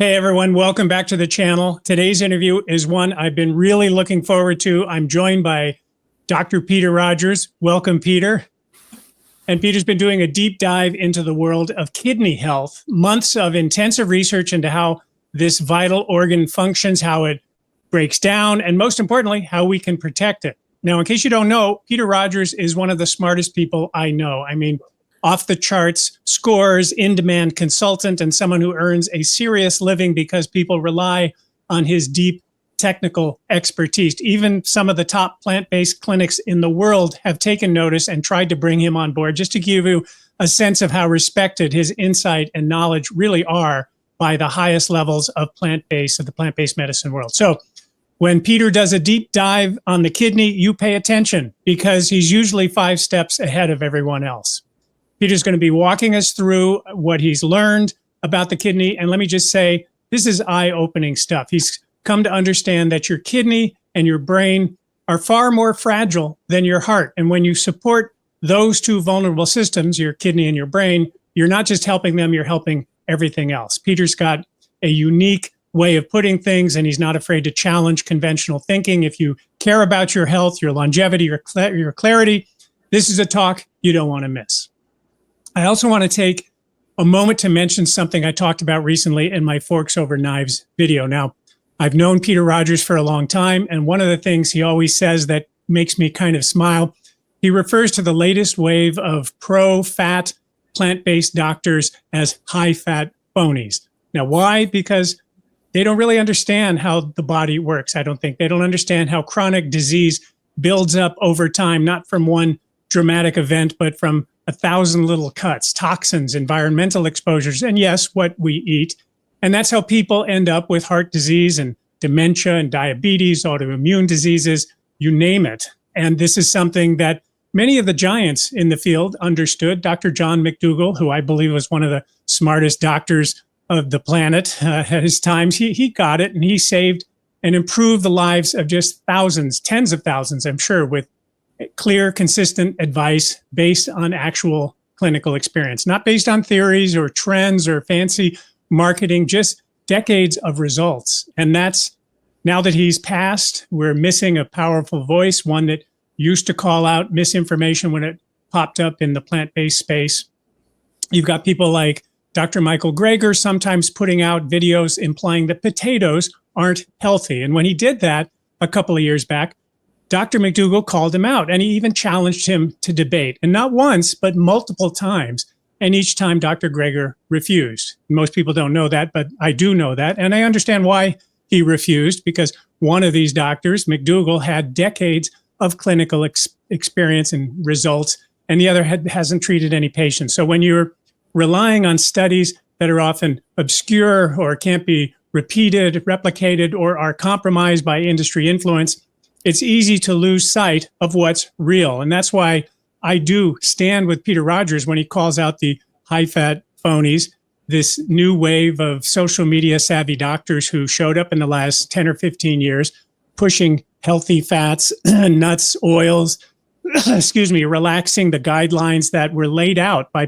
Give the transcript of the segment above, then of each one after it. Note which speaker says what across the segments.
Speaker 1: Hey everyone, welcome back to the channel. Today's interview is one I've been really looking forward to. I'm joined by Dr. Peter Rogers. Welcome, Peter. And Peter's been doing a deep dive into the world of kidney health, months of intensive research into how this vital organ functions, how it breaks down, and most importantly, how we can protect it. Now, in case you don't know, Peter Rogers is one of the smartest people I know. I mean, off the charts scores, in-demand consultant, and someone who earns a serious living because people rely on his deep technical expertise. Even some of the top plant-based clinics in the world have taken notice and tried to bring him on board, just to give you a sense of how respected his insight and knowledge really are by the highest levels of the plant-based medicine world. So when Peter does a deep dive on the kidney, you pay attention because he's usually 5 steps ahead of everyone else. Peter's going to be walking us through what he's learned about the kidney. And let me just say, this is eye-opening stuff. He's come to understand that your kidney and your brain are far more fragile than your heart. And when you support those two vulnerable systems, your kidney and your brain, you're not just helping them, you're helping everything else. Peter's got a unique way of putting things, and he's not afraid to challenge conventional thinking. If you care about your health, your longevity, your clarity, this is a talk you don't want to miss. I also want to take a moment to mention something I talked about recently in my Forks Over Knives video. Now, I've known Peter Rogers for a long time, and one of the things he always says that makes me kind of smile, he refers to the latest wave of pro-fat plant-based doctors as high-fat phonies. Now, why? Because they don't really understand how the body works, I don't think. They don't understand how chronic disease builds up over time, not from one dramatic event, but from 1,000 little cuts, toxins, environmental exposures, and yes, what we eat. And that's how people end up with heart disease and dementia and diabetes, autoimmune diseases, you name it. And this is something that many of the giants in the field understood. Dr. John McDougall, who I believe was one of the smartest doctors of the planet at his times, he got it, and he saved and improved the lives of just thousands, tens of thousands, I'm sure, with clear, consistent advice based on actual clinical experience, not based on theories or trends or fancy marketing, just decades of results. And that's, now that he's passed, we're missing a powerful voice, one that used to call out misinformation when it popped up in the plant-based space. You've got people like Dr. Michael Greger sometimes putting out videos implying that potatoes aren't healthy. And when he did that a couple of years back, Dr. McDougall called him out, and he even challenged him to debate, and not once, but multiple times. And each time Dr. Greger refused. Most people don't know that, but I do know that. And I understand why he refused, because one of these doctors, McDougall, had decades of clinical experience and results, and the other hasn't treated any patients. So when you're relying on studies that are often obscure or can't be repeated, replicated, or are compromised by industry influence, it's easy to lose sight of what's real. And that's why I do stand with Peter Rogers when he calls out the high-fat phonies, this new wave of social media savvy doctors who showed up in the last 10 or 15 years, pushing healthy fats, nuts, oils, relaxing the guidelines that were laid out by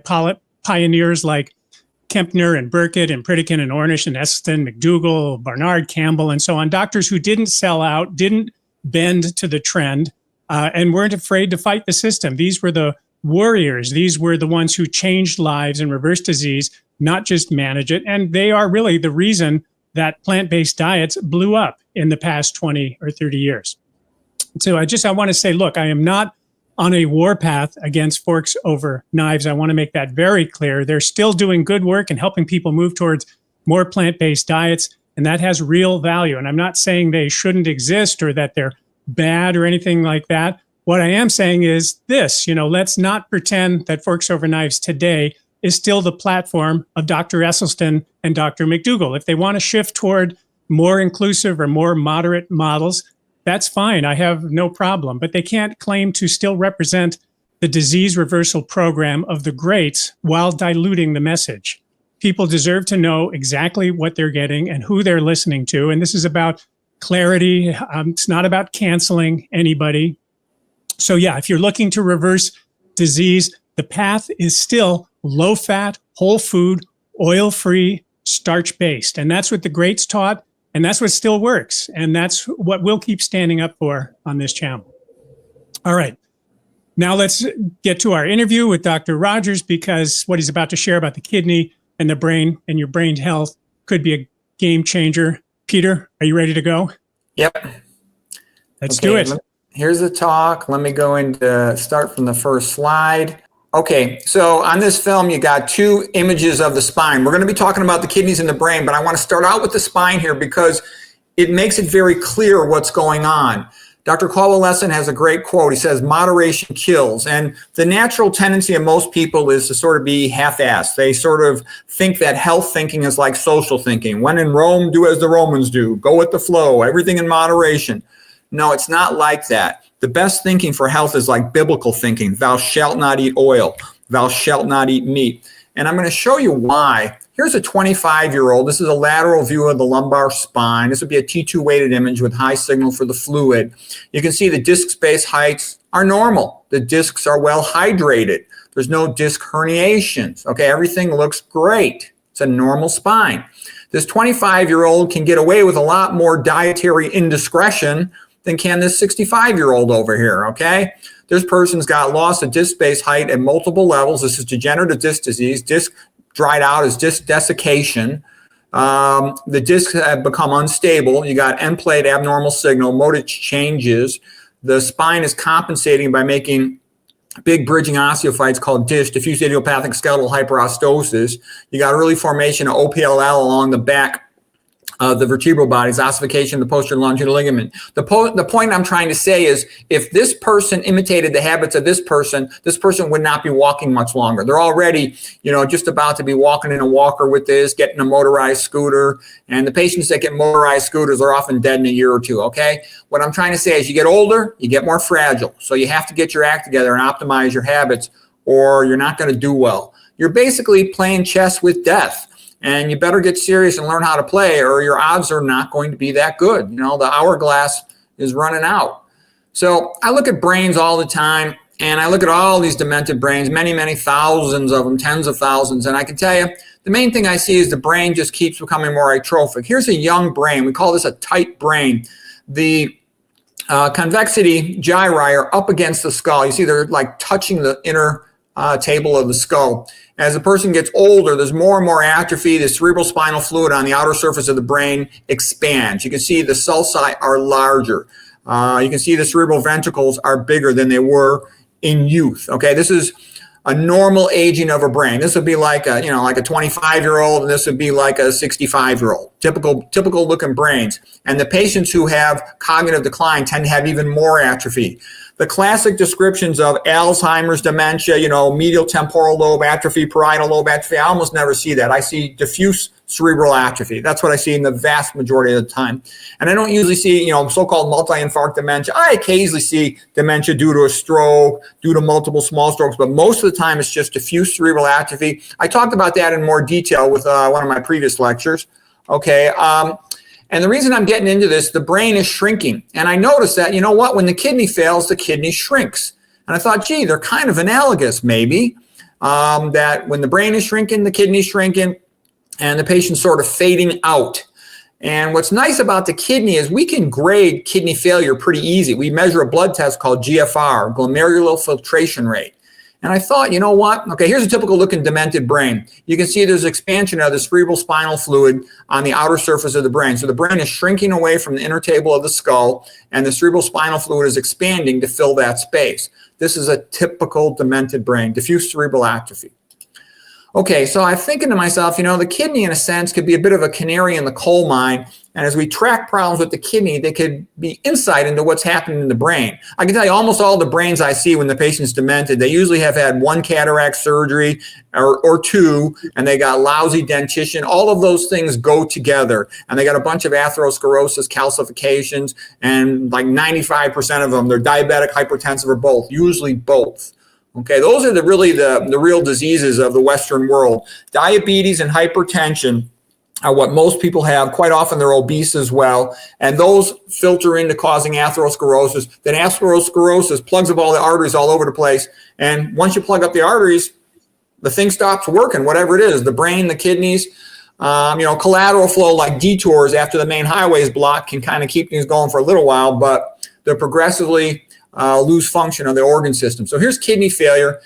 Speaker 1: pioneers like Kempner and Burkitt and Pritikin and Ornish and Esselstyn, McDougall, Barnard, Campbell, and so on. Doctors who didn't sell out, didn't bend to the trend, and weren't afraid to fight the system. These were the warriors. These were the ones who changed lives and reversed disease, not just manage it. And they are really the reason that plant-based diets blew up in the past 20 or 30 years. So I want to say, look, I am not on a warpath against Forks Over Knives. I want to make that very clear. They're still doing good work and helping people move towards more plant-based diets, and that has real value. And I'm not saying they shouldn't exist or that they're bad or anything like that. What I am saying is this, let's not pretend that Forks Over Knives today is still the platform of Dr. Esselstyn and Dr. McDougall. If they want to shift toward more inclusive or more moderate models, that's fine. I have no problem. But they can't claim to still represent the disease reversal program of the greats while diluting the message. People deserve to know exactly what they're getting and who they're listening to. And this is about clarity. It's not about canceling anybody. So yeah, if you're looking to reverse disease, the path is still low-fat, whole food, oil-free, starch-based. And that's what the greats taught, and that's what still works. And that's what we'll keep standing up for on this channel. All right. Now let's get to our interview with Dr. Rogers, because what he's about to share about the kidney and the brain and your brain health could be a game changer. Peter, are you ready to go?
Speaker 2: Yep.
Speaker 1: Let's do it.
Speaker 2: Here's the talk. Let me go into start from the first slide. Okay, so on this film, you got two images of the spine. We're going to be talking about the kidneys and the brain, but I want to start out with the spine here because it makes it very clear what's going on. Dr. Caldwell-Esson has a great quote. He says, moderation kills. And the natural tendency of most people is to sort of be half-assed. They sort of think that health thinking is like social thinking. When in Rome, do as the Romans do. Go with the flow. Everything in moderation. No, it's not like that. The best thinking for health is like biblical thinking. Thou shalt not eat oil. Thou shalt not eat meat. And I'm going to show you why. Here's a 25-year-old. This is a lateral view of the lumbar spine. This would be a T2 weighted image with high signal for the fluid. You can see the disc space heights are normal. The discs are well hydrated. There's no disc herniations. Okay, everything looks great. It's a normal spine. This 25-year-old can get away with a lot more dietary indiscretion than can this 65-year-old over here, okay? This person's got loss of disc space height at multiple levels. This is degenerative disc disease. Disc dried out as disc desiccation. The discs have become unstable. You got end plate abnormal signal, motor changes. The spine is compensating by making big bridging osteophytes called DISH, diffuse idiopathic skeletal hyperostosis. You got early formation of OPLL along the back of the vertebral bodies, ossification of the posterior longitudinal ligament. The point I'm trying to say is if this person imitated the habits of this person would not be walking much longer. They're already, just about to be walking in a walker with this, getting a motorized scooter. And the patients that get motorized scooters are often dead in a year or two, okay? What I'm trying to say is you get older, you get more fragile. So you have to get your act together and optimize your habits or you're not going to do well. You're basically playing chess with death. And you better get serious and learn how to play or your odds are not going to be that good. The hourglass is running out. So I look at brains all the time and I look at all these demented brains, many, many thousands of them, tens of thousands. And I can tell you, the main thing I see is the brain just keeps becoming more atrophic. Here's a young brain. We call this a tight brain. The convexity gyri are up against the skull. You see they're like touching the inner table of the skull. As the person gets older, there's more and more atrophy. The cerebral spinal fluid on the outer surface of the brain expands. You can see the sulci are larger. You can see the cerebral ventricles are bigger than they were in youth. Okay, this is a normal aging of a brain. This would be like a 25-year-old, and this would be like a 65-year-old. Typical looking brains. And the patients who have cognitive decline tend to have even more atrophy. The classic descriptions of Alzheimer's dementia, medial temporal lobe atrophy, parietal lobe atrophy, I almost never see that. I see diffuse cerebral atrophy. That's what I see in the vast majority of the time. And I don't usually see, so-called multi-infarct dementia. I occasionally see dementia due to a stroke, due to multiple small strokes, but most of the time it's just diffuse cerebral atrophy. I talked about that in more detail with one of my previous lectures. Okay. And the reason I'm getting into this, the brain is shrinking. And I noticed that, when the kidney fails, the kidney shrinks. And I thought, gee, they're kind of analogous maybe, that when the brain is shrinking, the kidney's shrinking, and the patient's sort of fading out. And what's nice about the kidney is we can grade kidney failure pretty easy. We measure a blood test called GFR, glomerular filtration rate. And I thought, you know what? Okay, here's a typical looking demented brain. You can see there's expansion of the cerebral spinal fluid on the outer surface of the brain. So the brain is shrinking away from the inner table of the skull, and the cerebral spinal fluid is expanding to fill that space. This is a typical demented brain, diffuse cerebral atrophy. Okay, so I'm thinking to myself, the kidney in a sense could be a bit of a canary in the coal mine. And as we track problems with the kidney, they could be insight into what's happening in the brain. I can tell you almost all the brains I see when the patient's demented, they usually have had one cataract surgery or two, and they got lousy dentition. All of those things go together. And they got a bunch of atherosclerosis, calcifications, and like 95% of them, they're diabetic, hypertensive, or both, usually both. Okay, those are the real diseases of the Western world. Diabetes and hypertension are what most people have. Quite often they're obese as well. And those filter into causing atherosclerosis. Then atherosclerosis plugs up all the arteries all over the place. And once you plug up the arteries, the thing stops working, whatever it is, the brain, the kidneys. Collateral flow like detours after the main highway is blocked can kind of keep things going for a little while, but they'll progressively lose function of the organ system. So here's kidney failure.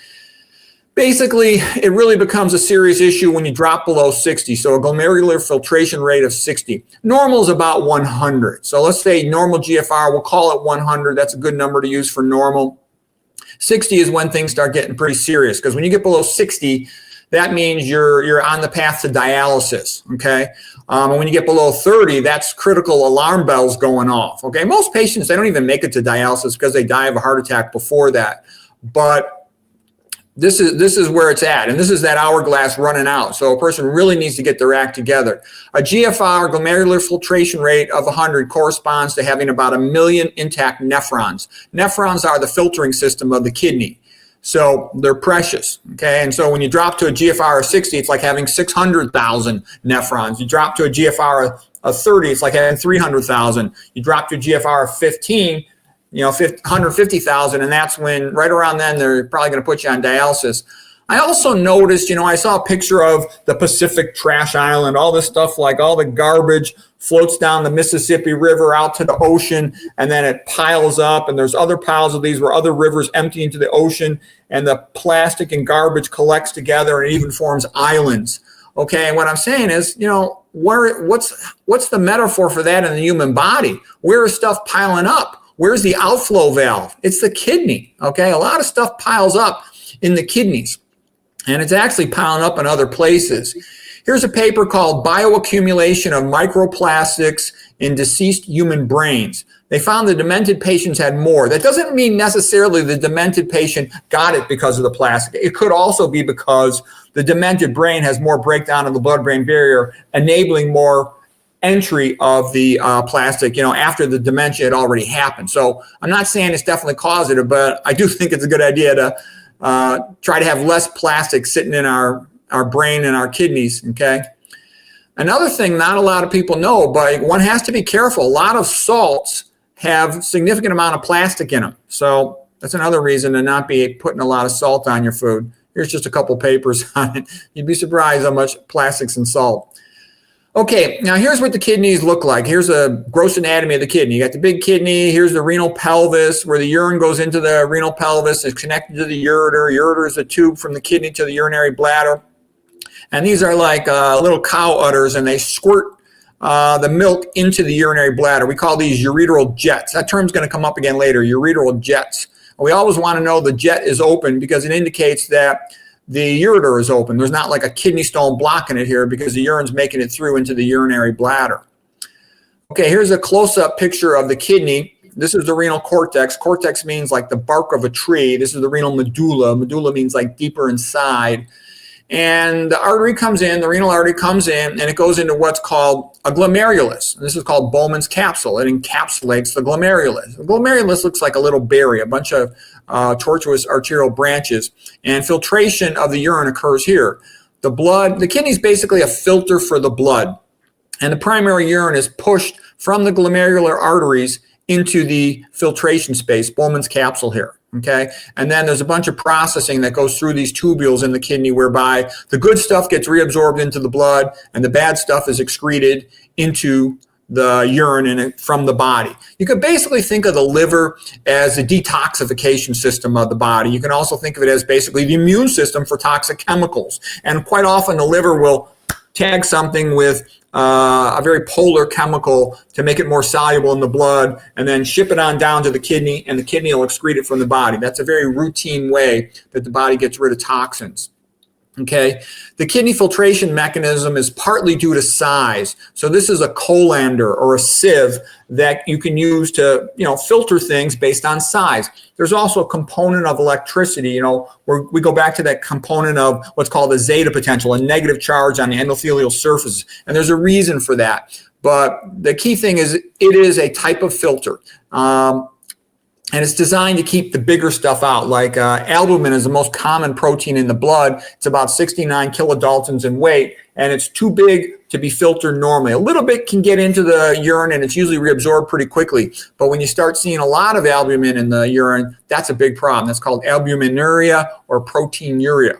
Speaker 2: Basically, it really becomes a serious issue when you drop below 60. So a glomerular filtration rate of 60. Normal is about 100. So let's say normal GFR, we'll call it 100. That's a good number to use for normal. 60 is when things start getting pretty serious, because when you get below 60, that means you're on the path to dialysis, okay? And when you get below 30, that's critical alarm bells going off, okay? Most patients, they don't even make it to dialysis because they die of a heart attack before that. But this is where it's at, and this is that hourglass running out. So a person really needs to get their act together. A GFR, glomerular filtration rate of 100 corresponds to having about 1 million intact nephrons. Nephrons are the filtering system of the kidney. So they're precious, okay? And so when you drop to a GFR of 60, it's like having 600,000 nephrons. You drop to a GFR of 30, it's like having 300,000. You drop to a GFR of 15, 150,000, and that's when, right around then, they're probably going to put you on dialysis. I also noticed, I saw a picture of the Pacific Trash Island, all this stuff, like all the garbage floats down the Mississippi River out to the ocean, and then it piles up, and there's other piles of these where other rivers empty into the ocean, and the plastic and garbage collects together and even forms islands. Okay, and what I'm saying is, what's the metaphor for that in the human body? Where is stuff piling up? Where's the outflow valve? It's the kidney, okay? A lot of stuff piles up in the kidneys, and it's actually piling up in other places. Here's a paper called Bioaccumulation of Microplastics in Deceased Human Brains. They found the demented patients had more. That doesn't mean necessarily the demented patient got it because of the plastic. It could also be because the demented brain has more breakdown of the blood-brain barrier, enabling more entry of the plastic, after the dementia had already happened. So I'm not saying it's definitely causative, but I do think it's a good idea to try to have less plastic sitting in our brain and our kidneys, okay? Another thing not a lot of people know, but one has to be careful. A lot of salts have significant amount of plastic in them. So that's another reason to not be putting a lot of salt on your food. Here's just a couple papers on it. You'd be surprised how much plastic's in salt. Okay, now here's what the kidneys look like. Here's a gross anatomy of the kidney. You got the big kidney. Here's the renal pelvis, where the urine goes into the renal pelvis. It's connected to the ureter. Ureter is a tube from the kidney to the urinary bladder. And these are like little cow udders, and they squirt the milk into the urinary bladder. We call these ureteral jets. That term's going to come up again later, ureteral jets. We always want to know the jet is open because it indicates that the ureter is open. There's not like a kidney stone blocking it here because the urine's making it through into the urinary bladder. Okay, here's a close-up picture of the kidney. This is the renal cortex. Cortex means like the bark of a tree. This is the renal medulla. Medulla means like deeper inside. And the artery comes in, the renal artery comes in, and it goes into what's called a glomerulus. And this is called Bowman's capsule. It encapsulates the glomerulus. The glomerulus looks like a little berry, a bunch of tortuous arterial branches, and filtration of the urine occurs here. The kidney is basically a filter for the blood, and the primary urine is pushed from the glomerular arteries into the filtration space, Bowman's capsule here, okay? And then there's a bunch of processing that goes through these tubules in the kidney whereby the good stuff gets reabsorbed into the blood and the bad stuff is excreted into the urine from the body. You can basically think of the liver as the detoxification system of the body. You can also think of it as basically the immune system for toxic chemicals. And quite often the liver will tag something with a very polar chemical to make it more soluble in the blood and then ship it on down to the kidney, and the kidney will excrete it from the body. That's a very routine way that the body gets rid of toxins. Okay, the kidney filtration mechanism is partly due to size. So this is a colander or a sieve that you can use to, filter things based on size. There's also a component of electricity, where we go back to that component of what's called a zeta potential, a negative charge on the endothelial surface. And there's a reason for that. But the key thing is it is a type of filter. And it's designed to keep the bigger stuff out. Like albumin is the most common protein in the blood. It's about 69 kilodaltons in weight, and it's too big to be filtered normally. A little bit can get into the urine, and it's usually reabsorbed pretty quickly. But when you start seeing a lot of albumin in the urine, that's a big problem. That's called albuminuria or proteinuria.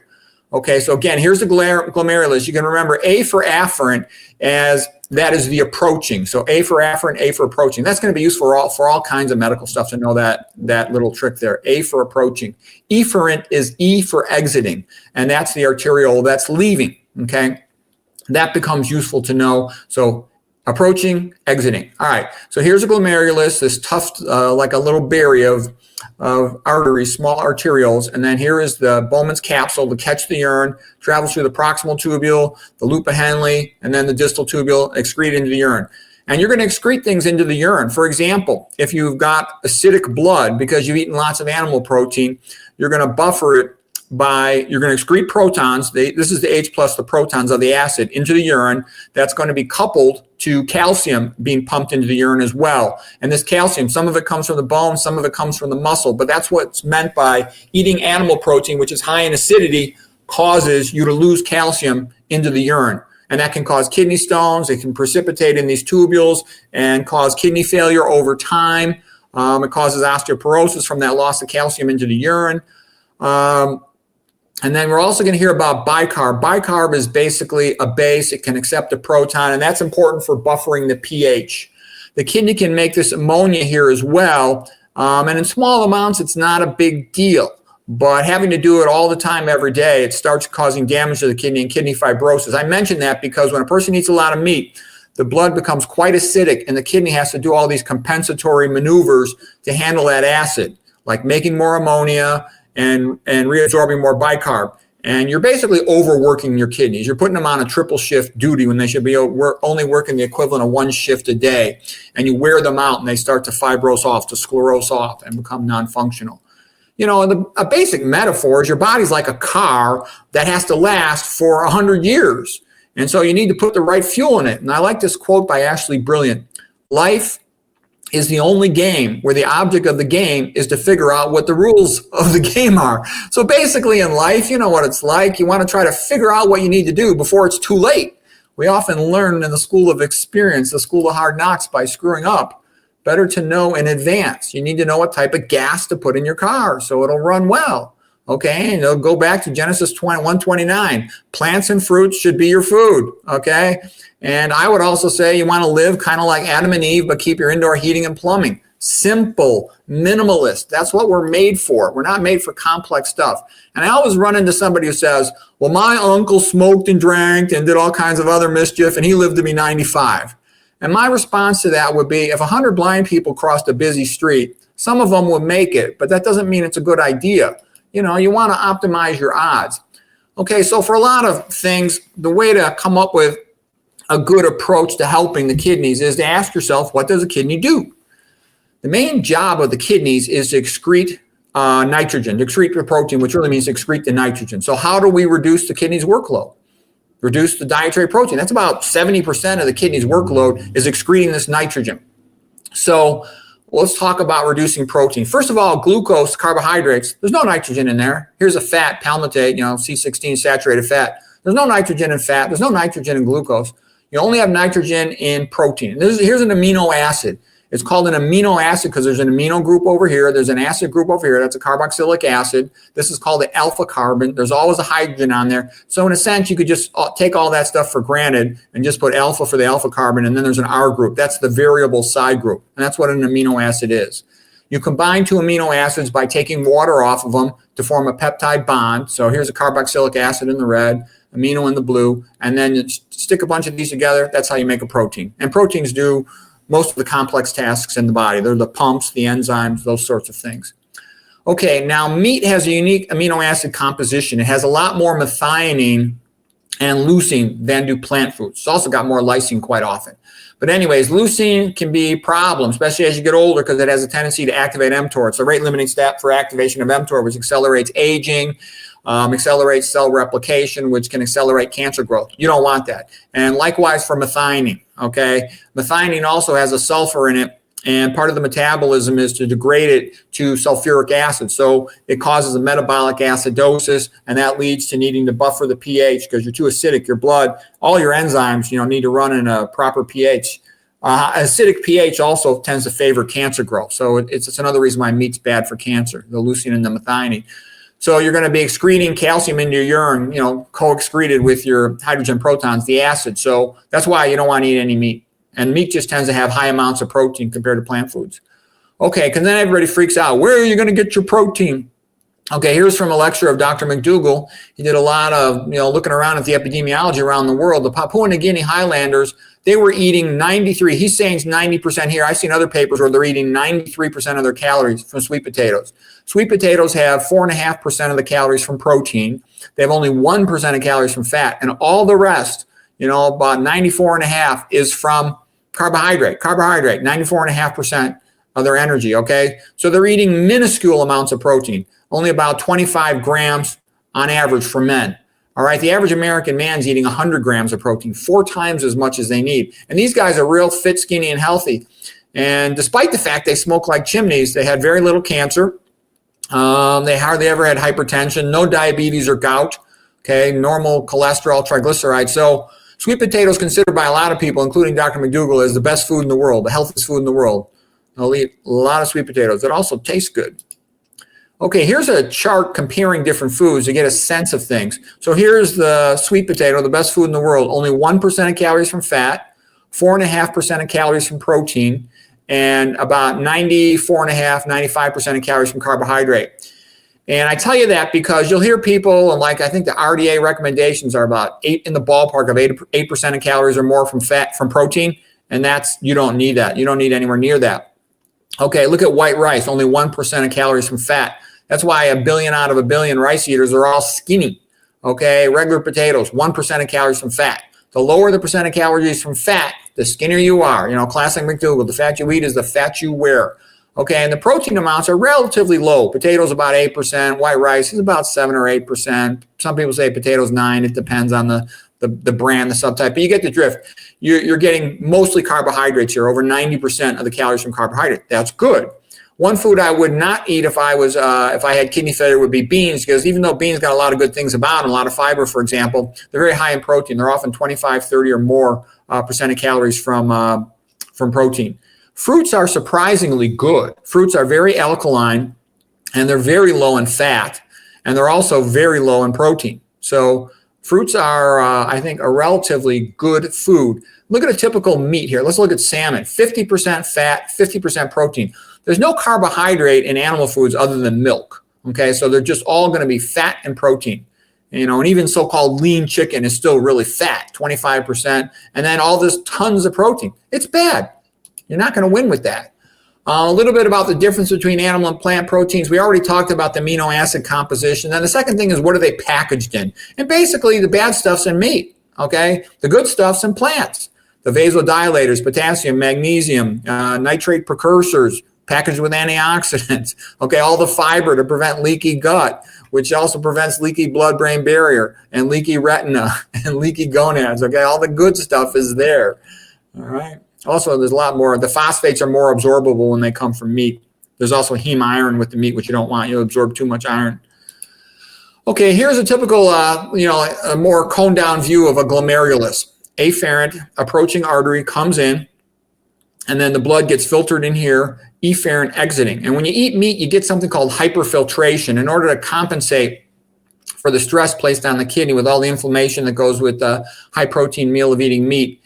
Speaker 2: Okay, so again, here's the glomerulus. You can remember A for afferent as that is the approaching. So A for afferent, A for approaching. That's going to be useful for all kinds of medical stuff to know that little trick there. A for approaching. Efferent is E for exiting, and that's the arteriole that's leaving. Okay, that becomes useful to know. So approaching, exiting. All right, so here's a glomerulus, this tuft, like a little berry of arteries, small arterioles, and then here is the Bowman's capsule to catch the urine, travels through the proximal tubule, the loop of Henle, and then the distal tubule, excrete into the urine. And you're going to excrete things into the urine. For example, if you've got acidic blood because you've eaten lots of animal protein, you're going to buffer it you're going to excrete protons. This is the H plus, the protons of the acid, into the urine. That's going to be coupled to calcium being pumped into the urine as well. And this calcium, some of it comes from the bone, some of it comes from the muscle, but that's what's meant by eating animal protein, which is high in acidity, causes you to lose calcium into the urine. And that can cause kidney stones. It can precipitate in these tubules and cause kidney failure over time. It causes osteoporosis from that loss of calcium into the urine. And then we're also going to hear about bicarb. Bicarb is basically a base. It can accept a proton, and that's important for buffering the pH. The kidney can make this ammonia here as well, and in small amounts, it's not a big deal. But having to do it all the time, every day, it starts causing damage to the kidney and kidney fibrosis. I mention that because when a person eats a lot of meat, the blood becomes quite acidic, and the kidney has to do all these compensatory maneuvers to handle that acid, like making more ammonia and reabsorbing more bicarb. And you're basically overworking your kidneys. You're putting them on a triple shift duty when they should be only working the equivalent of one shift a day. And you wear them out and they start to fibrose off, to sclerose off and become non-functional. You know, a basic metaphor is your body's like a car that has to last for 100 years. And so you need to put the right fuel in it. And I like this quote by Ashley Brilliant. Life is the only game where the object of the game is to figure out what the rules of the game are. So basically in life, you know what it's like. You want to try to figure out what you need to do before it's too late. We often learn in the school of experience, the school of hard knocks, by screwing up. Better to know in advance. You need to know what type of gas to put in your car so it'll run well. Okay, and it'll go back to Genesis 1:29. Plants and fruits should be your food. Okay, and I would also say you want to live kind of like Adam and Eve, but keep your indoor heating and plumbing. Simple, minimalist. That's what we're made for. We're not made for complex stuff. And I always run into somebody who says, well, my uncle smoked and drank and did all kinds of other mischief, and he lived to be 95. And my response to that would be, if 100 blind people crossed a busy street, some of them would make it, but that doesn't mean it's a good idea. You know, you want to optimize your odds. Okay, so for a lot of things, the way to come up with a good approach to helping the kidneys is to ask yourself, what does a kidney do? The main job of the kidneys is to excrete nitrogen, to excrete the protein, which really means to excrete the nitrogen. So how do we reduce the kidney's workload? Reduce the dietary protein. That's about 70% of the kidney's workload is excreting this nitrogen. So let's talk about reducing protein. First of all, glucose, carbohydrates, there's no nitrogen in there. Here's a fat, palmitate, C16 saturated fat. There's no nitrogen in fat. There's no nitrogen in glucose. You only have nitrogen in protein. Here's an amino acid. It's called an amino acid because there's an amino group over here. There's an acid group over here. That's a carboxylic acid. This is called the alpha carbon. There's always a hydrogen on there. So in a sense, you could just take all that stuff for granted and just put alpha for the alpha carbon, and then there's an R group. That's the variable side group, and that's what an amino acid is. You combine two amino acids by taking water off of them to form a peptide bond. So here's a carboxylic acid in the red, amino in the blue, and then you stick a bunch of these together. That's how you make a protein. And proteins do most of the complex tasks in the body. They're the pumps, the enzymes, those sorts of things. Okay, now meat has a unique amino acid composition. It has a lot more methionine and leucine than do plant foods. It's also got more lysine quite often. But anyways, leucine can be a problem, especially as you get older, because it has a tendency to activate mTOR. It's a rate-limiting step for activation of mTOR, which accelerates aging, accelerates cell replication, which can accelerate cancer growth. You don't want that. And likewise for methionine, okay? Methionine also has a sulfur in it, and part of the metabolism is to degrade it to sulfuric acid. So it causes a metabolic acidosis, and that leads to needing to buffer the pH because you're too acidic. Your blood, all your enzymes, need to run in a proper pH. Acidic pH also tends to favor cancer growth. So it's another reason why meat's bad for cancer, the leucine and the methionine. So you're going to be excreting calcium into your urine, co-excreted with your hydrogen protons, the acid. So that's why you don't want to eat any meat. And meat just tends to have high amounts of protein compared to plant foods. Okay, because then everybody freaks out. Where are you going to get your protein? Okay, here's from a lecture of Dr. McDougall. He did a lot of, looking around at the epidemiology around the world. The Papua New Guinea Highlanders, they were eating 93. He's saying it's 90% here. I've seen other papers where they're eating 93% of their calories from sweet potatoes. Sweet potatoes have 4.5% of the calories from protein. They have only 1% of calories from fat. And all the rest, about 94.5 is from carbohydrate, 94.5% of their energy, okay? So they're eating minuscule amounts of protein, only about 25 grams on average for men. All right, the average American man's eating 100 grams of protein, 4 times as much as they need. And these guys are real fit, skinny, and healthy. And despite the fact they smoke like chimneys, they had very little cancer. They hardly ever had hypertension, no diabetes or gout, okay, normal cholesterol, triglycerides. So sweet potatoes considered by a lot of people, including Dr. McDougall, as the best food in the world, the healthiest food in the world. They'll eat a lot of sweet potatoes. It also tastes good. Okay, here's a chart comparing different foods to get a sense of things. So here's the sweet potato, the best food in the world. Only 1% of calories from fat, 4.5% of calories from protein, and about 94.5, 95% of calories from carbohydrate. And I tell you that because you'll hear people, and I think the RDA recommendations are about in the ballpark of 8% of calories or more from protein, and you don't need that. You don't need anywhere near that. Okay, look at white rice, only 1% of calories from fat. That's why 1 billion out of 1 billion rice eaters are all skinny. Okay, regular potatoes, 1% of calories from fat. The lower the percent of calories from fat, the skinnier you are. Classic McDougall, the fat you eat is the fat you wear. Okay, and the protein amounts are relatively low. Potatoes about 8%, white rice is about 7 or 8%. Some people say potatoes 9. It depends on the brand, the subtype, but you get the drift. You're getting mostly carbohydrates here, over 90% of the calories from carbohydrate. That's good. One food I would not eat if I had kidney failure would be beans, because even though beans got a lot of good things about them, a lot of fiber, for example, they're very high in protein. They're often 25, 30 or more percent of calories from protein. Fruits are surprisingly good. Fruits are very alkaline, and they're very low in fat, and they're also very low in protein. So fruits are, I think, a relatively good food. Look at a typical meat here. Let's look at salmon. 50% fat, 50% protein. There's no carbohydrate in animal foods other than milk. Okay, so they're just all going to be fat and protein. And even so-called lean chicken is still really fat, 25%, and then all this tons of protein. It's bad. You're not going to win with that. A little bit about the difference between animal and plant proteins. We already talked about the amino acid composition. Then the second thing is, what are they packaged in? And basically, the bad stuff's in meat, okay? The good stuff's in plants. The vasodilators, potassium, magnesium, nitrate precursors, packaged with antioxidants, okay? All the fiber to prevent leaky gut, which also prevents leaky blood-brain barrier and leaky retina and leaky gonads, okay? All the good stuff is there, all right? Also, there's a lot more. The phosphates are more absorbable when they come from meat. There's also heme iron with the meat, which you don't want. You'll absorb too much iron. Okay, here's a typical, a more coned down view of a glomerulus. Afferent approaching artery comes in, and then the blood gets filtered in here, efferent exiting. And when you eat meat, you get something called hyperfiltration in order to compensate for the stress placed on the kidney with all the inflammation that goes with the high protein meal of eating meat.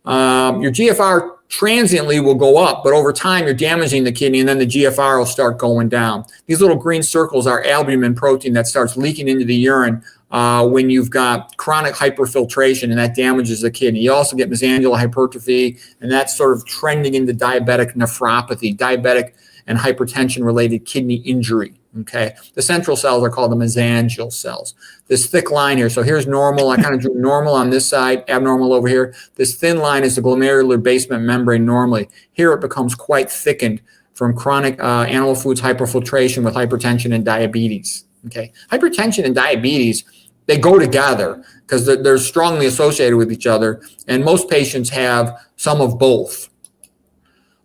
Speaker 2: Your GFR transiently will go up, but over time you're damaging the kidney, and then the GFR will start going down. These little green circles are albumin protein that starts leaking into the urine when you've got chronic hyperfiltration, and that damages the kidney. You also get mesangial hypertrophy, and that's sort of trending into diabetic nephropathy, diabetic and hypertension-related kidney injury. Okay, the central cells are called the mesangial cells. This thick line here, so here's normal. I kind of drew normal on this side, abnormal over here. This thin line is the glomerular basement membrane normally. Here it becomes quite thickened from chronic animal foods hyperfiltration with hypertension and diabetes. Okay, hypertension and diabetes, they go together because they're strongly associated with each other, and most patients have some of both.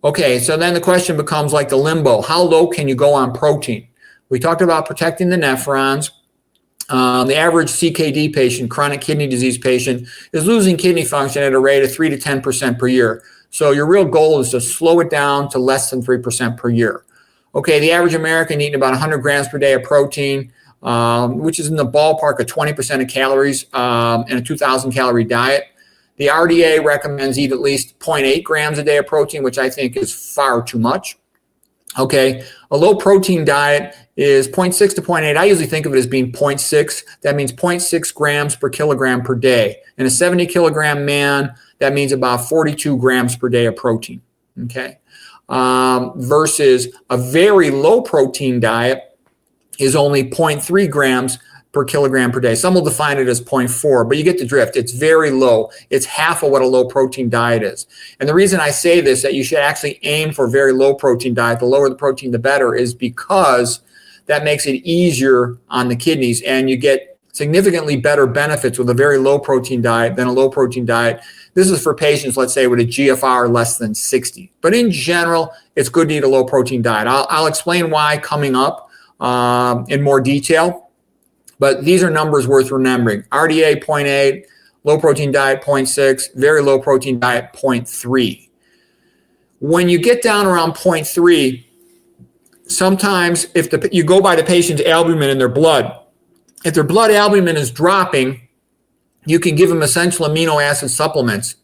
Speaker 2: Okay, so then the question becomes like the limbo. How low can you go on protein? We talked about protecting the nephrons. The average CKD patient, chronic kidney disease patient, is losing kidney function at a rate of 3 to 10% per year. So your real goal is to slow it down to less than 3% per year. Okay, the average American eating about 100 grams per day of protein. which is in the ballpark of 20% of calories in a 2,000 calorie diet. The RDA recommends eat at least 0.8 grams a day of protein, which I think is far too much. Okay, a low protein diet is 0.6 to 0.8. I usually think of it as being 0.6. That means 0.6 grams per kilogram per day. In a 70 kilogram man, that means about 42 grams per day of protein. Okay, versus a very low protein diet is only 0.3 grams per kilogram per day. Some will define it as 0.4, but you get the drift. It's very low. It's half of what a low protein diet is. And the reason I say this, that you should actually aim for a very low protein diet, the lower the protein, the better, is because that makes it easier on the kidneys, and you get significantly better benefits with a very low protein diet than a low protein diet. This is for patients, let's say, with a GFR less than 60. But in general, it's good to eat a low protein diet. I'll explain why coming up in more detail. But these are numbers worth remembering. RDA 0.8, low protein diet 0.6, very low protein diet 0.3. When you get down around 0.3, sometimes if you go by the patient's albumin in their blood, if their blood albumin is dropping, you can give them essential amino acid supplements.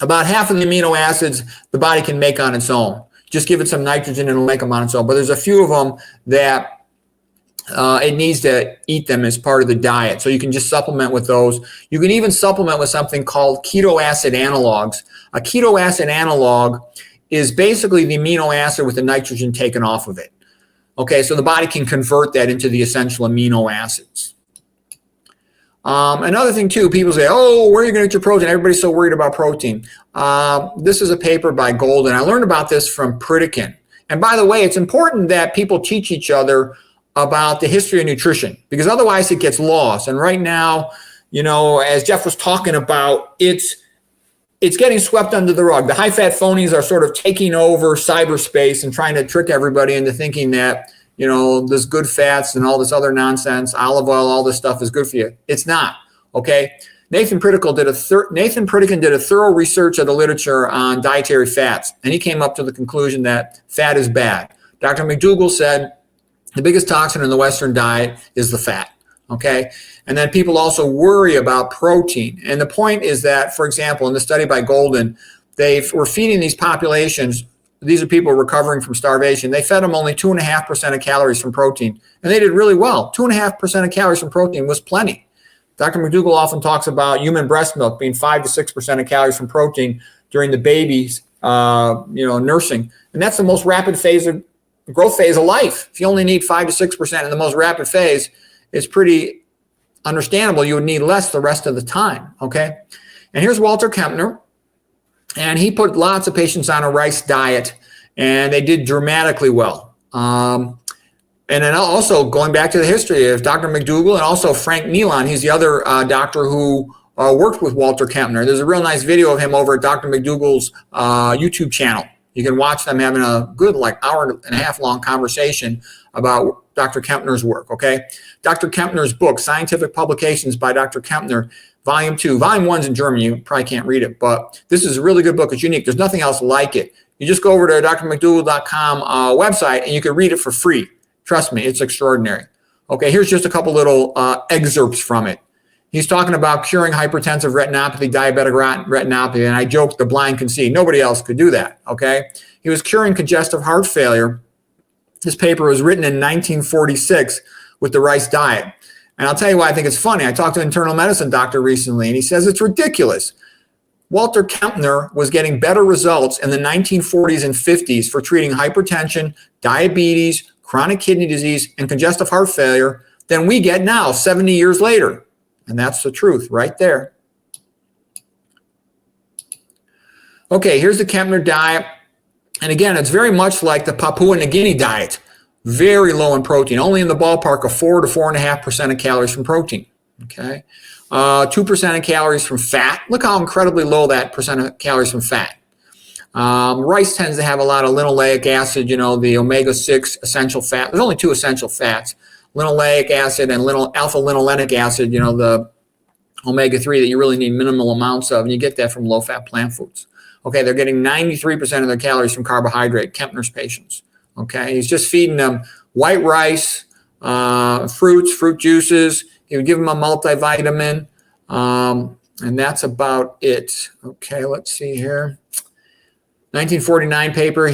Speaker 2: About half of the amino acids the body can make on its own. Just give it some nitrogen and it'll make them on its own. But there's a few of them that it needs to eat them as part of the diet. So you can just supplement with those. You can even supplement with something called keto acid analogs. A keto acid analog is basically the amino acid with the nitrogen taken off of it. Okay, so the body can convert that into the essential amino acids. Another thing too, people say, oh, where are you going to get your protein? Everybody's so worried about protein. This is a paper by Golden. I learned about this from Pritikin. And by the way, it's important that people teach each other about the history of nutrition, because otherwise it gets lost. And right now, you know, as Jeff was talking about, it's getting swept under the rug. The high-fat phonies are sort of taking over cyberspace and trying to trick everybody into thinking that, you know, there's good fats and all this other nonsense, olive oil, all this stuff is good for you. It's not, okay? Nathan Pritikin did a thorough research of the literature on dietary fats, and he came up to the conclusion that fat is bad. Dr. McDougall said, the biggest toxin in the Western diet is the fat, okay? And then people also worry about protein. And the point is that, for example, in the study by Golden, they were feeding these populations, these are people recovering from starvation, they fed them only 2.5% of calories from protein. And they did really well. 2.5% of calories from protein was plenty. Dr. McDougall often talks about human breast milk being 5 to 6% of calories from protein during the baby's nursing. And that's the most rapid growth phase of life. If you only need 5 to 6% in the most rapid phase, it's pretty understandable you would need less the rest of the time, okay? And here's Walter Kempner, and he put lots of patients on a rice diet, and they did dramatically well. And then also going back to the history of Dr. McDougall and also Frank Milan, he's the other doctor who worked with Walter Kempner. There's a real nice video of him over at Dr. McDougall's YouTube channel. You can watch them having a good hour and a half long conversation about Dr. Kempner's work, okay? Dr. Kempner's book, Scientific Publications by Dr. Kempner, Volume 2. Volume 1's in German. You probably can't read it, but this is a really good book. It's unique. There's nothing else like it. You just go over to drmcdougall.com website and you can read it for free. Trust me, it's extraordinary. Okay, here's just a couple little excerpts from it. He's talking about curing hypertensive retinopathy, diabetic retinopathy, and I joked the blind can see. Nobody else could do that, okay? He was curing congestive heart failure. This paper was written in 1946 with the rice diet. And I'll tell you why I think it's funny. I talked to an internal medicine doctor recently, and he says it's ridiculous. Walter Kempner was getting better results in the 1940s and 50s for treating hypertension, diabetes, chronic kidney disease, and congestive heart failure than we get now, 70 years later. And that's the truth right there. Okay, here's the Kempner diet. And again, it's very much like the Papua New Guinea diet. Very low in protein, only in the ballpark of 4 to 4.5% of calories from protein. Okay, 2% of calories from fat. Look how incredibly low that percent of calories from fat. Rice tends to have a lot of linoleic acid, you know, the omega-6 essential fat. There's only 2 essential fats. Linoleic acid and alpha-linolenic acid, you know, the omega-3 that you really need minimal amounts of, and you get that from low-fat plant foods. Okay, they're getting 93% of their calories from carbohydrate, Kempner's patients. Okay, he's just feeding them white rice, fruits, fruit juices. He would give them a multivitamin, and that's about it. Okay, let's see here. 1949 paper,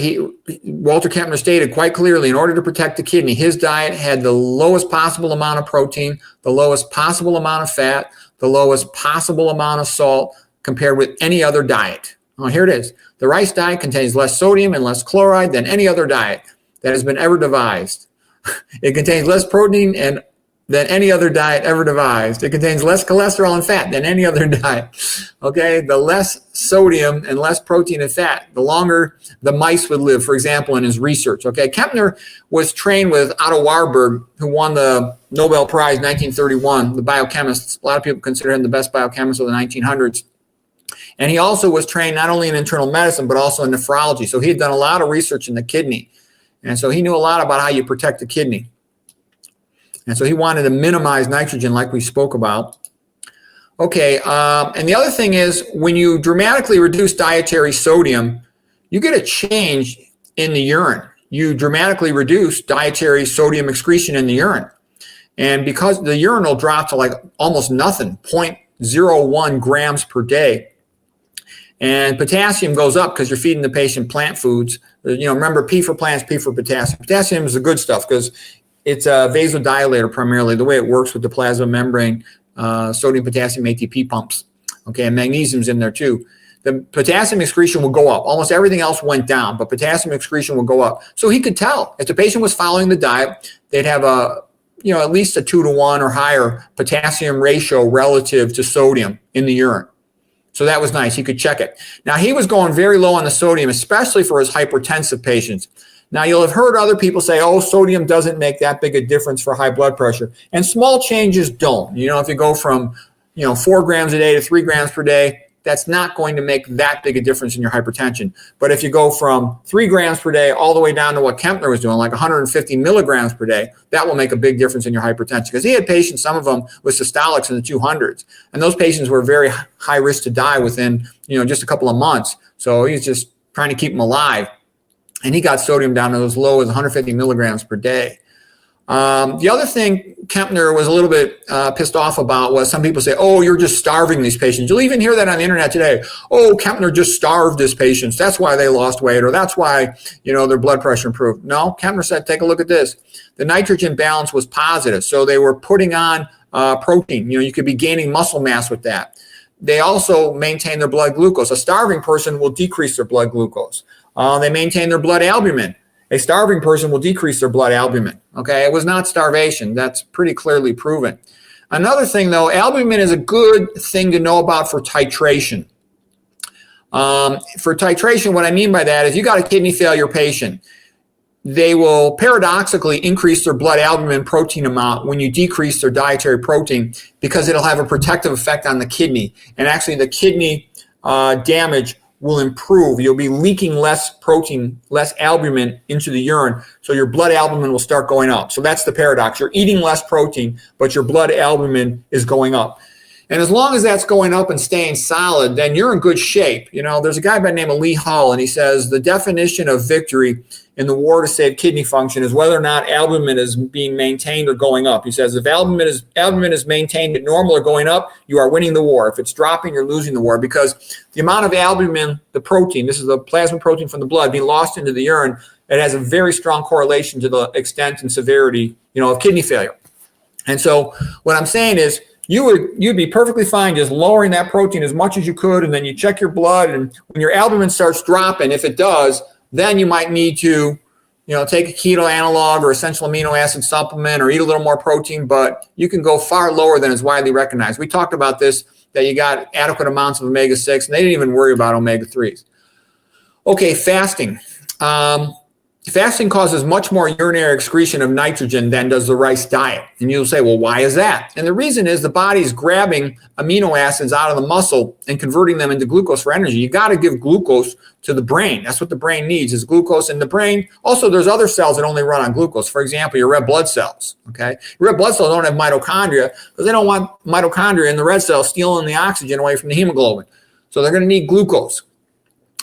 Speaker 2: Walter Kempner stated quite clearly, in order to protect the kidney, his diet had the lowest possible amount of protein, the lowest possible amount of fat, the lowest possible amount of salt compared with any other diet. Oh, here it is. The rice diet contains less sodium and less chloride than any other diet that has been ever devised. It contains less protein than any other diet ever devised. It contains less cholesterol and fat than any other diet. Okay, the less sodium and less protein and fat, the longer the mice would live, for example, in his research. Okay, Kempner was trained with Otto Warburg, who won the Nobel Prize in 1931, the biochemist. A lot of people consider him the best biochemist of the 1900s. And he also was trained not only in internal medicine, but also in nephrology. So he had done a lot of research in the kidney. And so he knew a lot about how you protect the kidney. And so he wanted to minimize nitrogen like we spoke about. Okay, and the other thing is when you dramatically reduce dietary sodium, you get a change in the urine. You dramatically reduce dietary sodium excretion in the urine. And because the urine will drop to like almost nothing, 0.01 grams per day. And potassium goes up because you're feeding the patient plant foods. Remember, P for plants, P for potassium. Potassium is the good stuff because it's a vasodilator primarily, the way it works with the plasma membrane, sodium, potassium, ATP pumps. Okay, and magnesium's in there too. The potassium excretion will go up. Almost everything else went down, but potassium excretion will go up. So he could tell if the patient was following the diet, they'd have at least a 2-to-1 or higher potassium ratio relative to sodium in the urine. So that was nice. He could check it. Now, he was going very low on the sodium, especially for his hypertensive patients. Now, you'll have heard other people say, oh, sodium doesn't make that big a difference for high blood pressure. And small changes don't. If you go from, 4 grams a day to 3 grams per day, that's not going to make that big a difference in your hypertension. But if you go from 3 grams per day all the way down to what Kempner was doing, like 150 milligrams per day, that will make a big difference in your hypertension. Because he had patients, some of them with systolics in the 200s. And those patients were very high risk to die within, just a couple of months. So he's just trying to keep them alive. And he got sodium down to as low as 150 milligrams per day. The other thing Kempner was a little bit pissed off about was some people say, oh, you're just starving these patients. You'll even hear that on the internet today. Oh, Kempner just starved his patients. That's why they lost weight, or that's why, their blood pressure improved. No, Kempner said, take a look at this. The nitrogen balance was positive. So they were putting on protein. You could be gaining muscle mass with that. They also maintain their blood glucose. A starving person will decrease their blood glucose. They maintain their blood albumin. A starving person will decrease their blood albumin. Okay, it was not starvation. That's pretty clearly proven. Another thing, though, albumin is a good thing to know about for titration. For titration, what I mean by that is you got a kidney failure patient. They will paradoxically increase their blood albumin protein amount when you decrease their dietary protein because it'll have a protective effect on the kidney. And actually, the kidney damage will improve. You'll be leaking less protein, less albumin into the urine, so your blood albumin will start going up. So that's the paradox. You're eating less protein, but your blood albumin is going up. And as long as that's going up and staying solid, then you're in good shape. There's a guy by the name of Lee Hull, and he says the definition of victory in the war to save kidney function is whether or not albumin is being maintained or going up. He says if albumin is maintained at normal or going up, you are winning the war. If it's dropping, you're losing the war, because the amount of albumin, the protein, this is the plasma protein from the blood being lost into the urine, it has a very strong correlation to the extent and severity, of kidney failure. And so what I'm saying is you'd be perfectly fine just lowering that protein as much as you could, and then you check your blood, and when your albumin starts dropping, if it does, then you might need to, take a keto analog or essential amino acid supplement or eat a little more protein, but you can go far lower than is widely recognized. We talked about this, that you got adequate amounts of omega-6, and they didn't even worry about omega-3s. Okay, fasting. Fasting causes much more urinary excretion of nitrogen than does the rice diet. And you'll say, well, why is that? And the reason is the body's grabbing amino acids out of the muscle and converting them into glucose for energy. You got to give glucose to the brain. That's what the brain needs, is glucose in the brain. Also, there's other cells that only run on glucose. For example, your red blood cells. Okay, your red blood cells don't have mitochondria because they don't want mitochondria in the red cells stealing the oxygen away from the hemoglobin. So they're going to need glucose.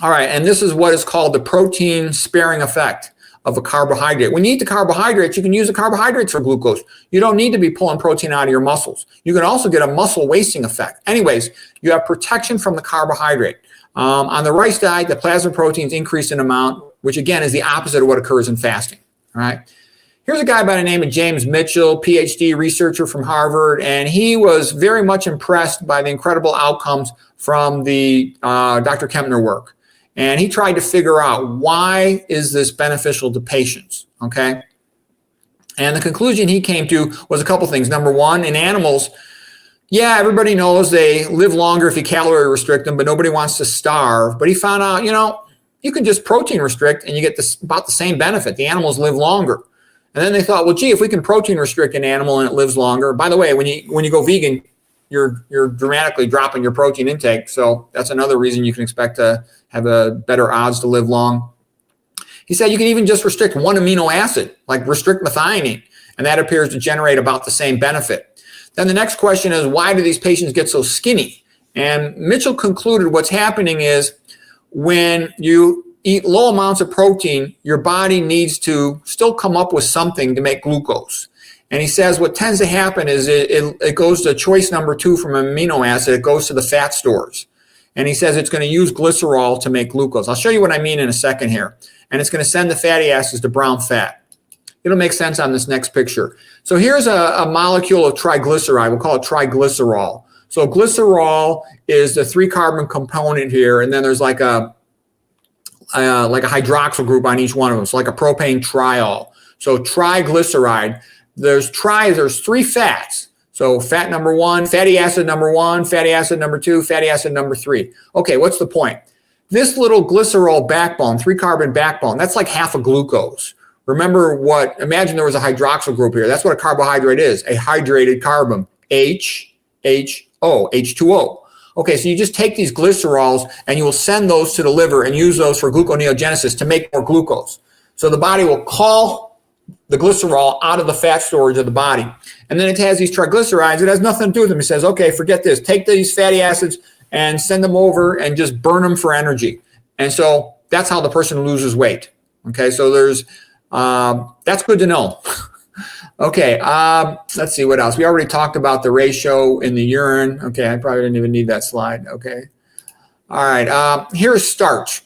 Speaker 2: All right, and this is what is called the protein sparing effect of a carbohydrate. When you eat the carbohydrates, you can use the carbohydrates for glucose. You don't need to be pulling protein out of your muscles. You can also get a muscle wasting effect. Anyways, you have protection from the carbohydrate. On the rice diet, the plasma proteins increase in amount, which again is the opposite of what occurs in fasting. All right. Here's a guy by the name of James Mitchell, PhD researcher from Harvard, and he was very much impressed by the incredible outcomes from the Dr. Kempner work. And he tried to figure out, why is this beneficial to patients, okay? And the conclusion he came to was a couple things. Number one, in animals, yeah, everybody knows they live longer if you calorie restrict them, but nobody wants to starve. But he found out, you can just protein restrict and you get about the same benefit. The animals live longer. And then they thought, well, gee, if we can protein restrict an animal and it lives longer. By the way, when you go vegan, you're dramatically dropping your protein intake. So that's another reason you can expect to have a better odds to live long. He said you can even just restrict one amino acid, like restrict methionine, and that appears to generate about the same benefit. Then the next question is, why do these patients get so skinny? And Mitchell concluded what's happening is, when you eat low amounts of protein, your body needs to still come up with something to make glucose. And he says what tends to happen is it goes to choice number 2 from amino acid. It goes to the fat stores. And he says it's going to use glycerol to make glucose. I'll show you what I mean in a second here. And it's going to send the fatty acids to brown fat. It'll make sense on this next picture. So here's a molecule of triglyceride. We'll call it triglycerol. So glycerol is the 3-carbon component here, and then there's like a hydroxyl group on each one of them. So like a propane triol. So triglyceride. There's 3 fats. So fat number 1, fatty acid number 1, fatty acid number 2, fatty acid number 3. Okay, what's the point? This little glycerol backbone, 3-carbon backbone, that's like half a glucose. Imagine there was a hydroxyl group here. That's what a carbohydrate is, a hydrated carbon, H2O. Okay, so you just take these glycerols and you will send those to the liver and use those for gluconeogenesis to make more glucose. So the body will call the glycerol out of the fat storage of the body. And then it has these triglycerides. It has nothing to do with them. It says, okay, forget this. Take these fatty acids and send them over and just burn them for energy. And so that's how the person loses weight. Okay, so that's good to know. Okay, let's see what else. We already talked about the ratio in the urine. Okay, I probably didn't even need that slide. Okay. All right, here's starch.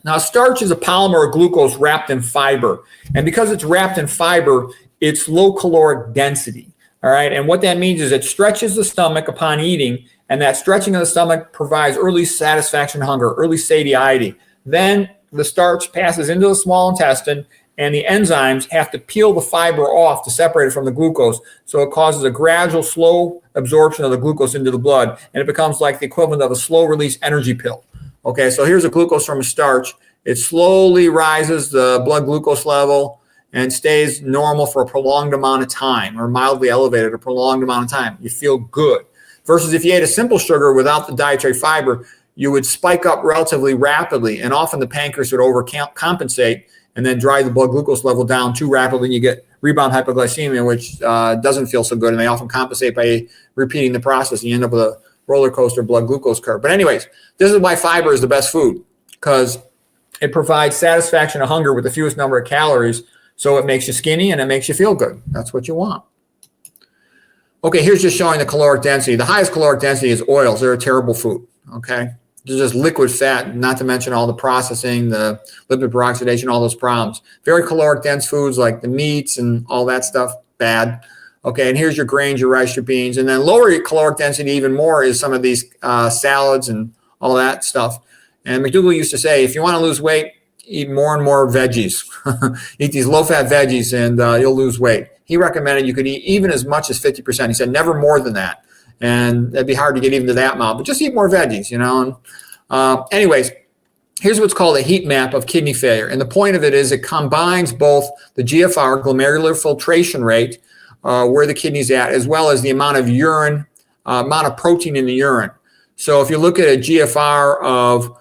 Speaker 2: Now, starch is a polymer or glucose wrapped in fiber. And because it's wrapped in fiber, it's low caloric density. All right, and what that means is it stretches the stomach upon eating, and that stretching of the stomach provides early satisfaction hunger, early satiety. Then the starch passes into the small intestine, and the enzymes have to peel the fiber off to separate it from the glucose. So it causes a gradual, slow absorption of the glucose into the blood, and it becomes like the equivalent of a slow-release energy pill. Okay, so here's a glucose from a starch. It slowly rises the blood glucose level and stays normal for a prolonged amount of time, or mildly elevated a prolonged amount of time. You feel good. Versus if you ate a simple sugar without the dietary fiber, you would spike up relatively rapidly, and often the pancreas would overcompensate and then drive the blood glucose level down too rapidly, and you get rebound hypoglycemia, which doesn't feel so good, and they often compensate by repeating the process, and you end up with a roller coaster blood glucose curve. But anyways, this is why fiber is the best food, because it provides satisfaction of hunger with the fewest number of calories, so it makes you skinny and it makes you feel good. That's what you want. Okay, here's just showing the caloric density. The highest caloric density is oils. They're a terrible food, okay? They're just liquid fat, not to mention all the processing, the lipid peroxidation, all those problems. Very caloric dense foods like the meats and all that stuff, bad. Okay, and here's your grains, your rice, your beans. And then lower caloric density even more is some of these salads and all that stuff. And McDougall used to say, if you want to lose weight, eat more and more veggies. Eat these low-fat veggies and you'll lose weight. He recommended you could eat even as much as 50%. He said never more than that. And it'd be hard to get even to that amount, but just eat more veggies, you know. And, anyways, here's what's called a heat map of kidney failure. And the point of it is it combines both the GFR, glomerular filtration rate, where the kidney's at, as well as the amount of urine, amount of protein in the urine. So if you look at a GFR of,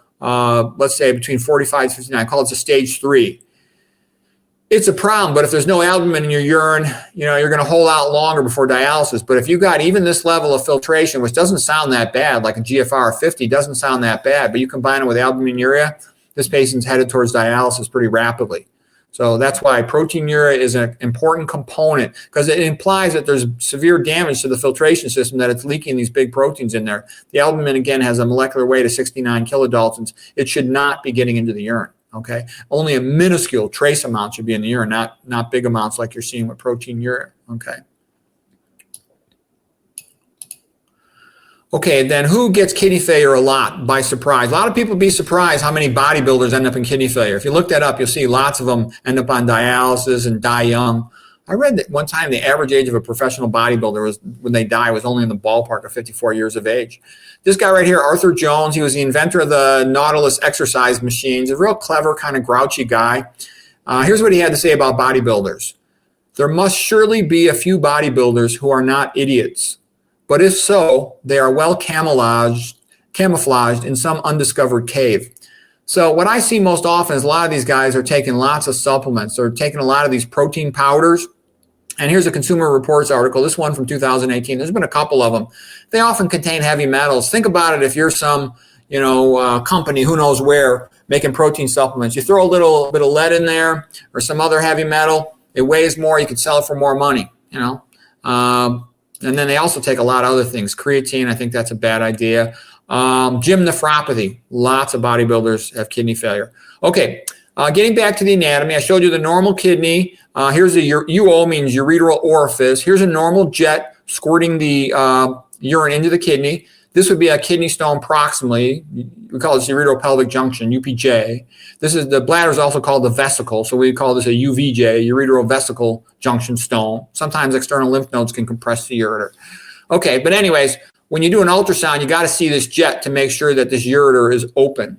Speaker 2: let's say, between 45 and 59, call it a stage 3. It's a problem, but if there's no albumin in your urine, you know, you're going to hold out longer before dialysis. But if you got even this level of filtration, which doesn't sound that bad, like a GFR of 50 doesn't sound that bad, but you combine it with albuminuria, this patient's headed towards dialysis pretty rapidly. So that's why proteinuria is an important component, because it implies that there's severe damage to the filtration system, that it's leaking these big proteins in there. The albumin, again, has a molecular weight of 69 kilodaltons. It should not be getting into the urine, okay? Only a minuscule trace amount should be in the urine, not big amounts like you're seeing with proteinuria, okay? Okay, then who gets kidney failure a lot by surprise? A lot of people be surprised how many bodybuilders end up in kidney failure. If you look that up, you'll see lots of them end up on dialysis and die young. I read that one time the average age of a professional bodybuilder was, when they die, was only in the ballpark of 54 years of age. This guy right here, Arthur Jones, he was the inventor of the Nautilus exercise machines, a real clever, kind of grouchy guy. Here's what he had to say about bodybuilders. There must surely be a few bodybuilders who are not idiots. But if so, they are well camouflaged in some undiscovered cave. So what I see most often is a lot of these guys are taking lots of supplements. They're taking a lot of these protein powders. And here's a Consumer Reports article, this one from 2018. There's been a couple of them. They often contain heavy metals. Think about it if you're some, company, who knows where, making protein supplements. You throw a little bit of lead in there or some other heavy metal. It weighs more. You can sell it for more money, And then they also take a lot of other things. Creatine, I think that's a bad idea. Gym nephropathy. Lots of bodybuilders have kidney failure. Okay, getting back to the anatomy, I showed you the normal kidney. Here's a UO, means ureteral orifice. Here's a normal jet squirting the urine into the kidney. This would be a kidney stone proximally. We call this ureteropelvic junction, UPJ. The bladder is also called the vesicle, so we call this a UVJ, ureterovesical junction stone. Sometimes external lymph nodes can compress the ureter. Okay, but anyways, when you do an ultrasound, you got to see this jet to make sure that this ureter is open.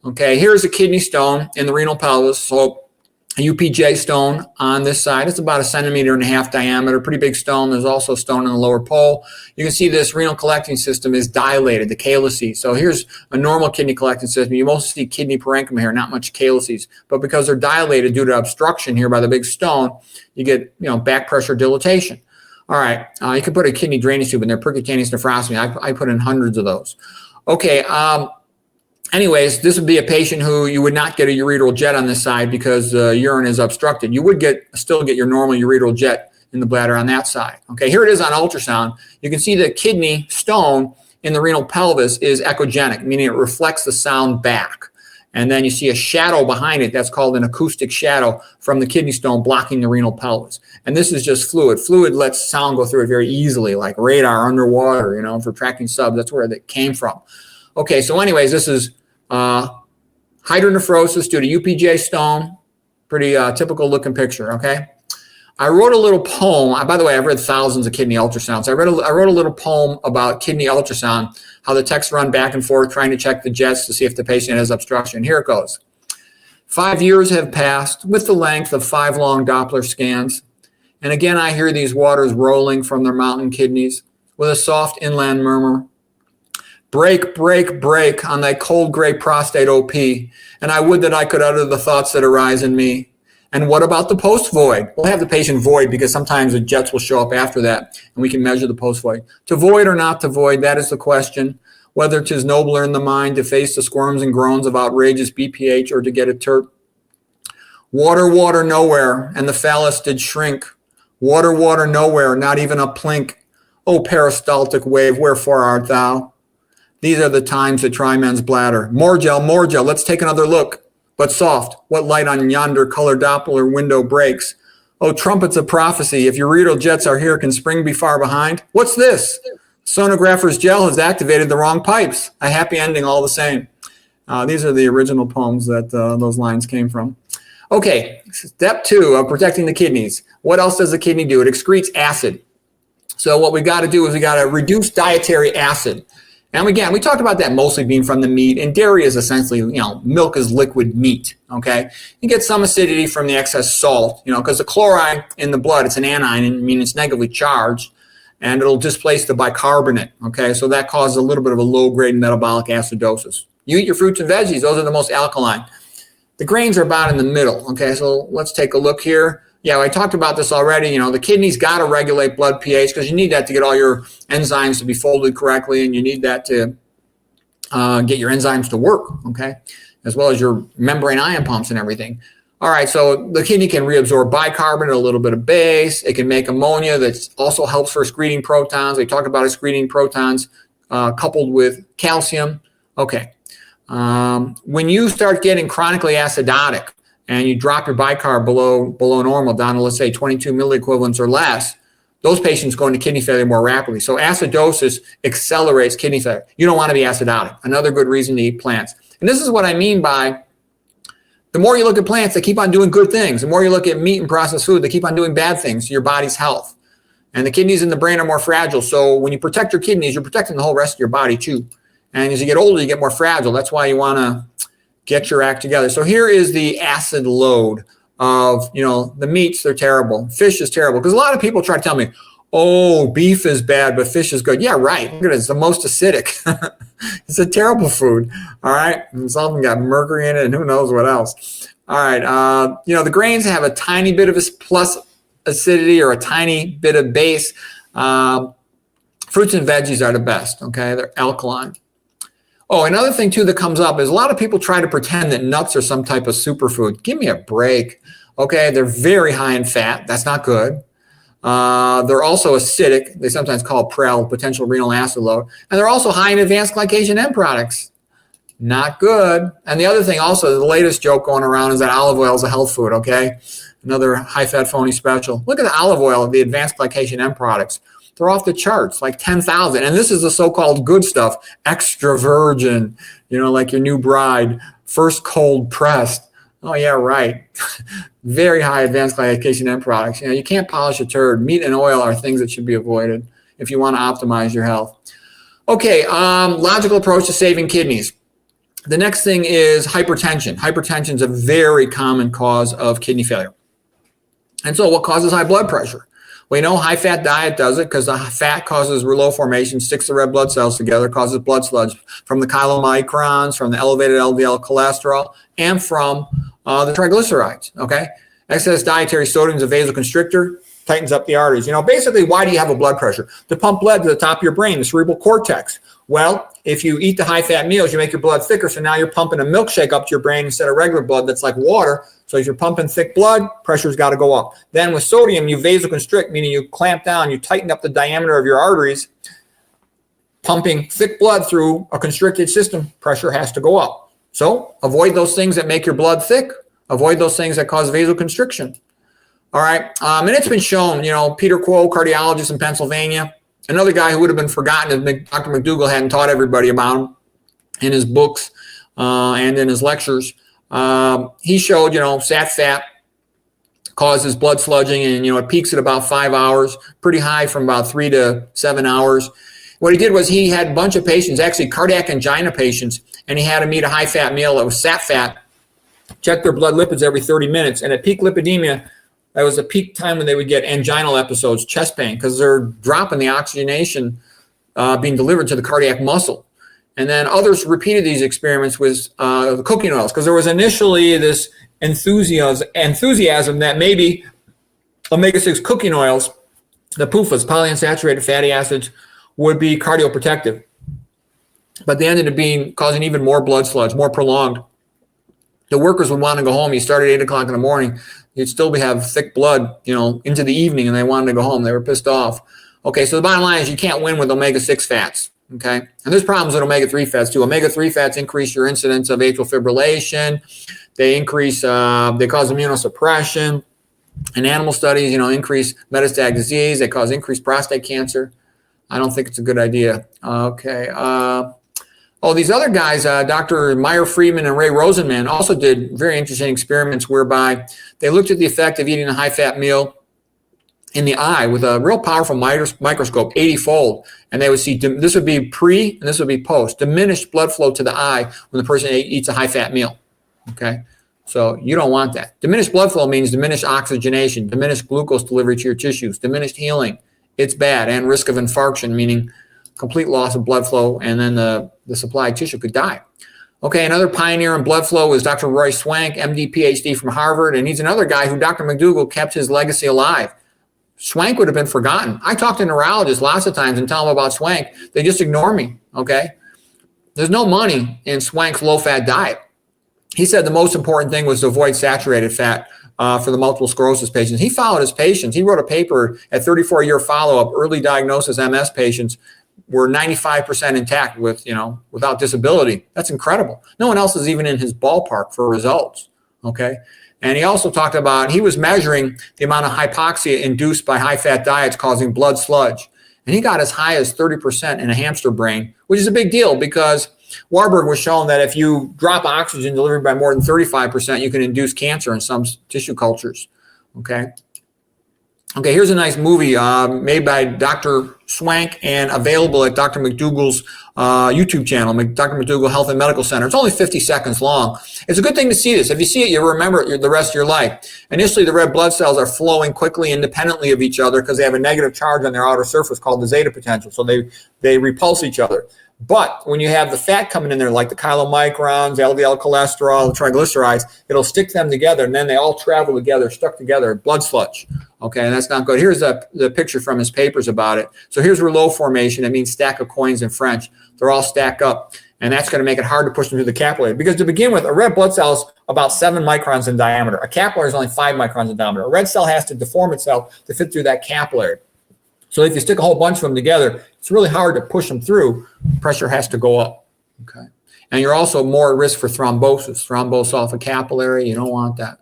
Speaker 2: Okay, here's a kidney stone in the renal pelvis. So a UPJ stone on this side. It's about 1.5 centimeters diameter, pretty big stone. There's also a stone in the lower pole. You can see this renal collecting system is dilated, the calyces. So here's a normal kidney collecting system. You mostly see kidney parenchyma here, not much calyces. But because they're dilated due to obstruction here by the big stone, you get back pressure dilatation. All right, you can put a kidney drainage tube in there, percutaneous nephrostomy. I put in hundreds of those. Okay, anyways, this would be a patient who you would not get a ureteral jet on this side because the urine is obstructed. You would still get your normal ureteral jet in the bladder on that side. Okay, here it is on ultrasound. You can see the kidney stone in the renal pelvis is echogenic, meaning it reflects the sound back. And then you see a shadow behind it that's called an acoustic shadow from the kidney stone blocking the renal pelvis. And this is just fluid. Fluid lets sound go through it very easily, like radar underwater, for tracking subs. That's where that came from. Okay, so anyways, this is hydronephrosis due to UPJ stone. Pretty typical looking picture, okay? I wrote a little poem. By the way, I've read thousands of kidney ultrasounds. I wrote a little poem about kidney ultrasound, how the techs run back and forth trying to check the jets to see if the patient has obstruction. Here it goes. 5 years have passed with the length of 5 long Doppler scans. And again, I hear these waters rolling from their mountain kidneys with a soft inland murmur. Break, break, break on thy cold gray prostate OP, and I would that I could utter the thoughts that arise in me. And what about the post-void? We'll have the patient void because sometimes the jets will show up after that, and we can measure the post-void. To void or not to void, that is the question. Whether 'tis nobler in the mind to face the squirms and groans of outrageous BPH or to get a terp. Water, water, nowhere, and the phallus did shrink. Water, water, nowhere, not even a plink. O peristaltic wave, wherefore art thou? These are the times that try men's bladder. More gel, let's take another look. But soft, what light on yonder color Doppler window breaks? Oh, trumpets of prophecy, if ureteral jets are here, can spring be far behind? What's this? Sonographer's gel has activated the wrong pipes. A happy ending all the same. These are the original poems that those lines came from. Okay, step 2 of protecting the kidneys. What else does the kidney do? It excretes acid. So what we got to do is we got to reduce dietary acid. And again, we talked about that mostly being from the meat, and dairy is essentially, milk is liquid meat, okay? You get some acidity from the excess salt, because the chloride in the blood, it's an anion, meaning it's negatively charged, and it'll displace the bicarbonate, okay? So that causes a little bit of a low-grade metabolic acidosis. You eat your fruits and veggies, those are the most alkaline. The grains are about in the middle, okay? So let's take a look here. Yeah, I talked about this already. The kidneys got to regulate blood pH because you need that to get all your enzymes to be folded correctly, and you need that to get your enzymes to work, okay, as well as your membrane ion pumps and everything. All right, so the kidney can reabsorb bicarbonate, a little bit of base. It can make ammonia that also helps for excreting protons. They talk about excreting protons coupled with calcium. Okay. When you start getting chronically acidotic and you drop your bicarb below normal down to, let's say, 22 milliequivalents or less, those patients go into kidney failure more rapidly. So acidosis accelerates kidney failure. You don't want to be acidotic. Another good reason to eat plants. And this is what I mean by the more you look at plants, they keep on doing good things. The more you look at meat and processed food, they keep on doing bad things to your body's health. And the kidneys and the brain are more fragile. So when you protect your kidneys, you're protecting the whole rest of your body too. And as you get older, you get more fragile. That's why you want to get your act together. So here is the acid load of, the meats, they're terrible. Fish is terrible. Because a lot of people try to tell me, oh, beef is bad, but fish is good. Yeah, right. Look at it. It's the most acidic. It's a terrible food. All right. It's often got mercury in it and who knows what else. All right. The grains have a tiny bit of a plus acidity or a tiny bit of base. Fruits and veggies are the best. Okay. They're alkaline. Oh, another thing too that comes up is a lot of people try to pretend that nuts are some type of superfood. Give me a break. Okay. They're very high in fat. That's not good. They're also acidic. They sometimes call PREL, potential renal acid load. And they're also high in advanced glycation end products. Not good. And the other thing also, the latest joke going around is that olive oil is a health food, okay? Another high-fat phony special. Look at the olive oil, the advanced glycation end products. They're off the charts, like 10,000. And this is the so-called good stuff, extra virgin, like your new bride, first cold pressed. Oh, yeah, right. Very high advanced glycation end products. You can't polish a turd. Meat and oil are things that should be avoided if you want to optimize your health. Okay, logical approach to saving kidneys. The next thing is hypertension. Hypertension is a very common cause of kidney failure. And so what causes high blood pressure? We know high-fat diet does it because the fat causes rouleau formation, sticks the red blood cells together, causes blood sludge from the chylomicrons, from the elevated LDL cholesterol, and from the triglycerides, okay? Excess dietary sodium is a vasoconstrictor, tightens up the arteries. Basically, why do you have a blood pressure? To pump blood to the top of your brain, the cerebral cortex. Well, if you eat the high-fat meals, you make your blood thicker, so now you're pumping a milkshake up to your brain instead of regular blood that's like water. So as you're pumping thick blood, pressure's got to go up. Then with sodium, you vasoconstrict, meaning you clamp down, you tighten up the diameter of your arteries. Pumping thick blood through a constricted system, pressure has to go up. So avoid those things that make your blood thick. Avoid those things that cause vasoconstriction. All right. And it's been shown, Peter Quo, cardiologist in Pennsylvania, another guy who would have been forgotten if Dr. McDougall hadn't taught everybody about him in his books and in his lectures. He showed, sat fat causes blood sludging, and, it peaks at about 5 hours, pretty high from about 3 to 7 hours. What he did was he had a bunch of patients, actually cardiac angina patients, and he had them eat a high-fat meal that was sat fat, check their blood lipids every 30 minutes, and at peak lipidemia, that was a peak time when they would get anginal episodes, chest pain, because they're dropping the oxygenation being delivered to the cardiac muscle. And then others repeated these experiments with the cooking oils, because there was initially this enthusiasm that maybe omega-6 cooking oils, the PUFAs, polyunsaturated fatty acids, would be cardioprotective. But they ended up causing even more blood sludge, more prolonged. The workers would want to go home. You start at 8 o'clock in the morning, you'd still have thick blood, into the evening, and they wanted to go home. They were pissed off. Okay, so the bottom line is you can't win with omega-6 fats, okay? And there's problems with omega-3 fats too. Omega-3 fats increase your incidence of atrial fibrillation. They they cause immunosuppression. In animal studies, increase metastatic disease. They cause increased prostate cancer. I don't think it's a good idea. Okay. These other guys, Dr. Meyer Friedman and Ray Rosenman, also did very interesting experiments whereby they looked at the effect of eating a high-fat meal in the eye with a real powerful microscope, 80-fold. And they would see, this would be pre and this would be post, diminished blood flow to the eye when the person eats a high-fat meal. Okay. So you don't want that. Diminished blood flow means diminished oxygenation, diminished glucose delivery to your tissues, diminished healing. It's bad. And risk of infarction, meaning complete loss of blood flow, and then the supplied tissue could die. Okay, another pioneer in blood flow is Dr. Roy Swank, MD, PhD from Harvard, and he's another guy who Dr. McDougall kept his legacy alive. Swank would have been forgotten. I talk to neurologists lots of times and tell them about Swank. They just ignore me, okay? There's no money in Swank's low-fat diet. he said the most important thing was to avoid saturated fat for the multiple sclerosis patients. He followed his patients. He wrote a paper at 34-year follow-up, early diagnosis MS patients were 95% intact with, without disability. That's incredible. No one else is even in his ballpark for results, okay? And he also talked about, he was measuring the amount of hypoxia induced by high-fat diets causing blood sludge. And he got as high as 30% in a hamster brain, which is a big deal because Warburg was shown that if you drop oxygen delivery by more than 35%, you can induce cancer in some tissue cultures, okay? Okay, here's a nice movie made by Dr. Swank and available at Dr. McDougall's YouTube channel, Dr. McDougall Health and Medical Center. It's only 50 seconds long. It's a good thing to see this. If you see it, you'll remember it the rest of your life. Initially, the red blood cells are flowing quickly independently of each other because they have a negative charge on their outer surface called the zeta potential, so they repulse each other. But when you have the fat coming in there, like the chylomicrons, LDL cholesterol, the triglycerides, it'll stick them together, and then they all travel together, stuck together, blood sludge. Okay, and that's not good. Here's the picture from his papers about it. So here's rouleau formation. It means stack of coins in French. They're all stacked up, and that's going to make it hard to push them through the capillary. Because to begin with, a red blood cell is about 7 microns in diameter. A capillary is only 5 microns in diameter. A red cell has to deform itself to fit through that capillary. So if you stick a whole bunch of them together, it's really hard to push them through. Pressure has to go up, okay? And you're also more at risk for thrombosis, thrombose off a capillary. You don't want that.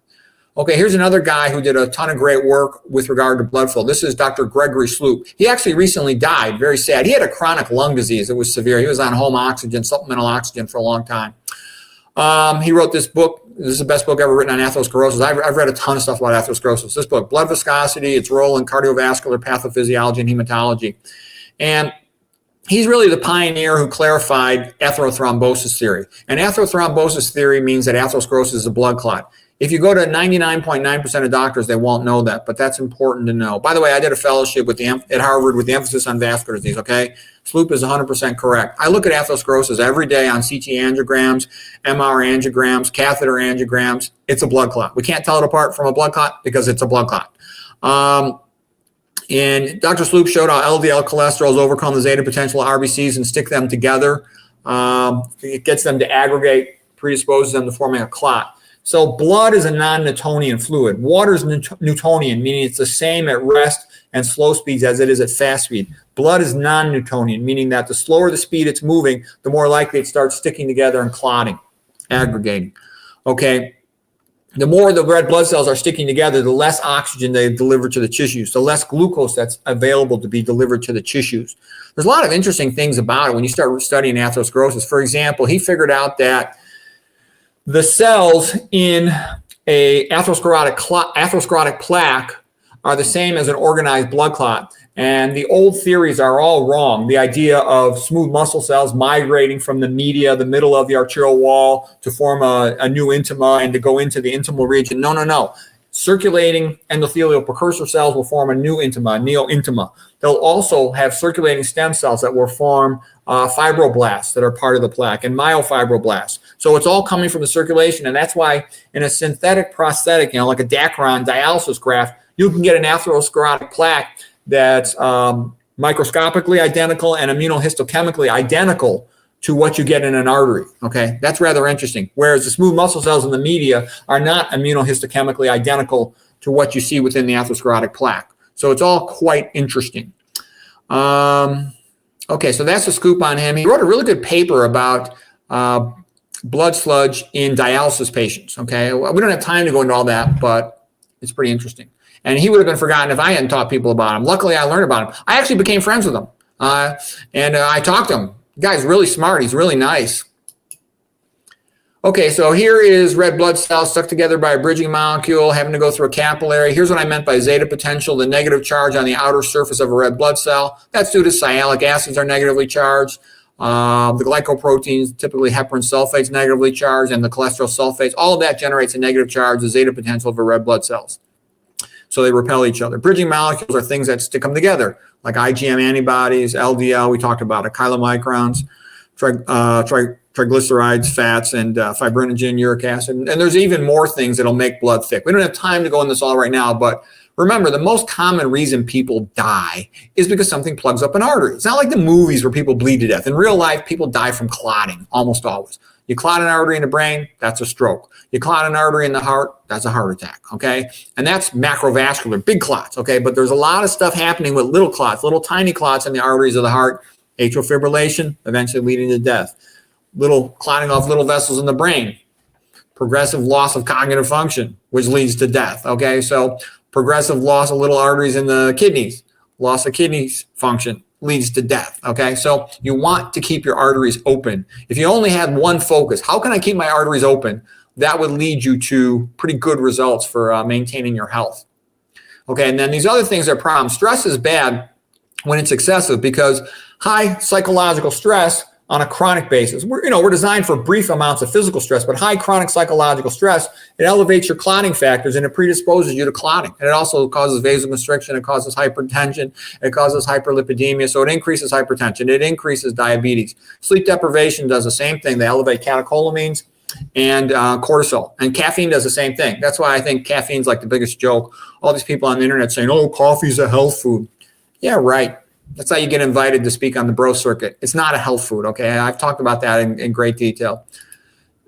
Speaker 2: Okay, here's another guy who did a ton of great work with regard to blood flow. This is Dr. Gregory Sloop. He actually recently died, very sad. He had a chronic lung disease. It was severe. He was on home oxygen, supplemental oxygen for a long time. He wrote this book. This is the best book ever written on atherosclerosis. I've read a ton of stuff about atherosclerosis. This book, Blood Viscosity, Its Role in Cardiovascular Pathophysiology and Hematology. And he's really the pioneer who clarified atherothrombosis theory. And atherothrombosis theory means that atherosclerosis is a blood clot. If you go to 99.9% of doctors, they won't know that, but that's important to know. By the way, I did a fellowship at Harvard with the emphasis on vascular disease, okay? Sloop is 100% correct. I look at atherosclerosis every day on CT angiograms, MR angiograms, catheter angiograms. It's a blood clot. We can't tell it apart from a blood clot because it's a blood clot. And Dr. Sloop showed how LDL cholesterol overcome the zeta potential of RBCs and stick them together. It gets them to aggregate, predisposes them to forming a clot. So blood is a non-Newtonian fluid. Water is Newtonian, meaning it's the same at rest and slow speeds as it is at fast speed. Blood is non-Newtonian, meaning that the slower the speed it's moving, the more likely it starts sticking together and clotting, aggregating. Okay. The more the red blood cells are sticking together, the less oxygen they deliver to the tissues, the less glucose that's available to be delivered to the tissues. There's a lot of interesting things about it when you start studying atherosclerosis. For example, he figured out that the cells in a atherosclerotic plaque are the same as an organized blood clot. And the old theories are all wrong. The idea of smooth muscle cells migrating from the media, the middle of the arterial wall, to form a new intima and to go into the intimal region. No. Circulating endothelial precursor cells will form a new intima, neointima. They'll also have circulating stem cells that will form fibroblasts that are part of the plaque and myofibroblasts. So it's all coming from the circulation, and that's why in a synthetic prosthetic, like a Dacron dialysis graft, you can get an atherosclerotic plaque that's microscopically identical and immunohistochemically identical to what you get in an artery, okay? That's rather interesting. Whereas the smooth muscle cells in the media are not immunohistochemically identical to what you see within the atherosclerotic plaque. So it's all quite interesting. Okay, so that's the scoop on him. He wrote a really good paper about blood sludge in dialysis patients, okay? We don't have time to go into all that, but it's pretty interesting. And he would have been forgotten if I hadn't taught people about him. Luckily, I learned about him. I actually became friends with him, and I talked to him. The guy's really smart. He's really nice. Okay, so here is red blood cells stuck together by a bridging molecule having to go through a capillary. Here's what I meant by zeta potential, the negative charge on the outer surface of a red blood cell. That's due to sialic acids are negatively charged. The glycoproteins, typically heparin sulfates, negatively charged, and the cholesterol sulfates. All of that generates a negative charge, the zeta potential for red blood cells. So they repel each other. Bridging molecules are things that stick them together, like IgM antibodies, LDL, we talked about it, chylomicrons, triglycerides, fats, and fibrinogen, uric acid. And there's even more things that'll make blood thick. We don't have time to go into this all right now, but remember, the most common reason people die is because something plugs up an artery. It's not like the movies where people bleed to death. In real life, people die from clotting, almost always. You clot an artery in the brain, that's a stroke. You clot an artery in the heart, that's a heart attack, okay? And that's macrovascular, big clots, okay? But there's a lot of stuff happening with little clots, little tiny clots in the arteries of the heart, atrial fibrillation, eventually leading to death. Little clotting off little vessels in the brain, progressive loss of cognitive function, which leads to death, okay? So progressive loss of little arteries in the kidneys, loss of kidneys function leads to death, okay? So you want to keep your arteries open. If you only had one focus, how can I keep my arteries open? That would lead you to pretty good results for maintaining your health. Okay, and then these other things are problems. Stress is bad when it's excessive because high psychological stress on a chronic basis. We're designed for brief amounts of physical stress, but high chronic psychological stress, it elevates your clotting factors and it predisposes you to clotting. And it also causes vasoconstriction, it causes hypertension, it causes hyperlipidemia, so it increases hypertension, it increases diabetes. Sleep deprivation does the same thing. They elevate catecholamines and cortisol. And caffeine does the same thing. That's why I think caffeine's like the biggest joke. All these people on the internet saying, oh, coffee's a health food. Yeah, right. That's how you get invited to speak on the bro circuit. It's not a health food, okay? I've talked about that in great detail.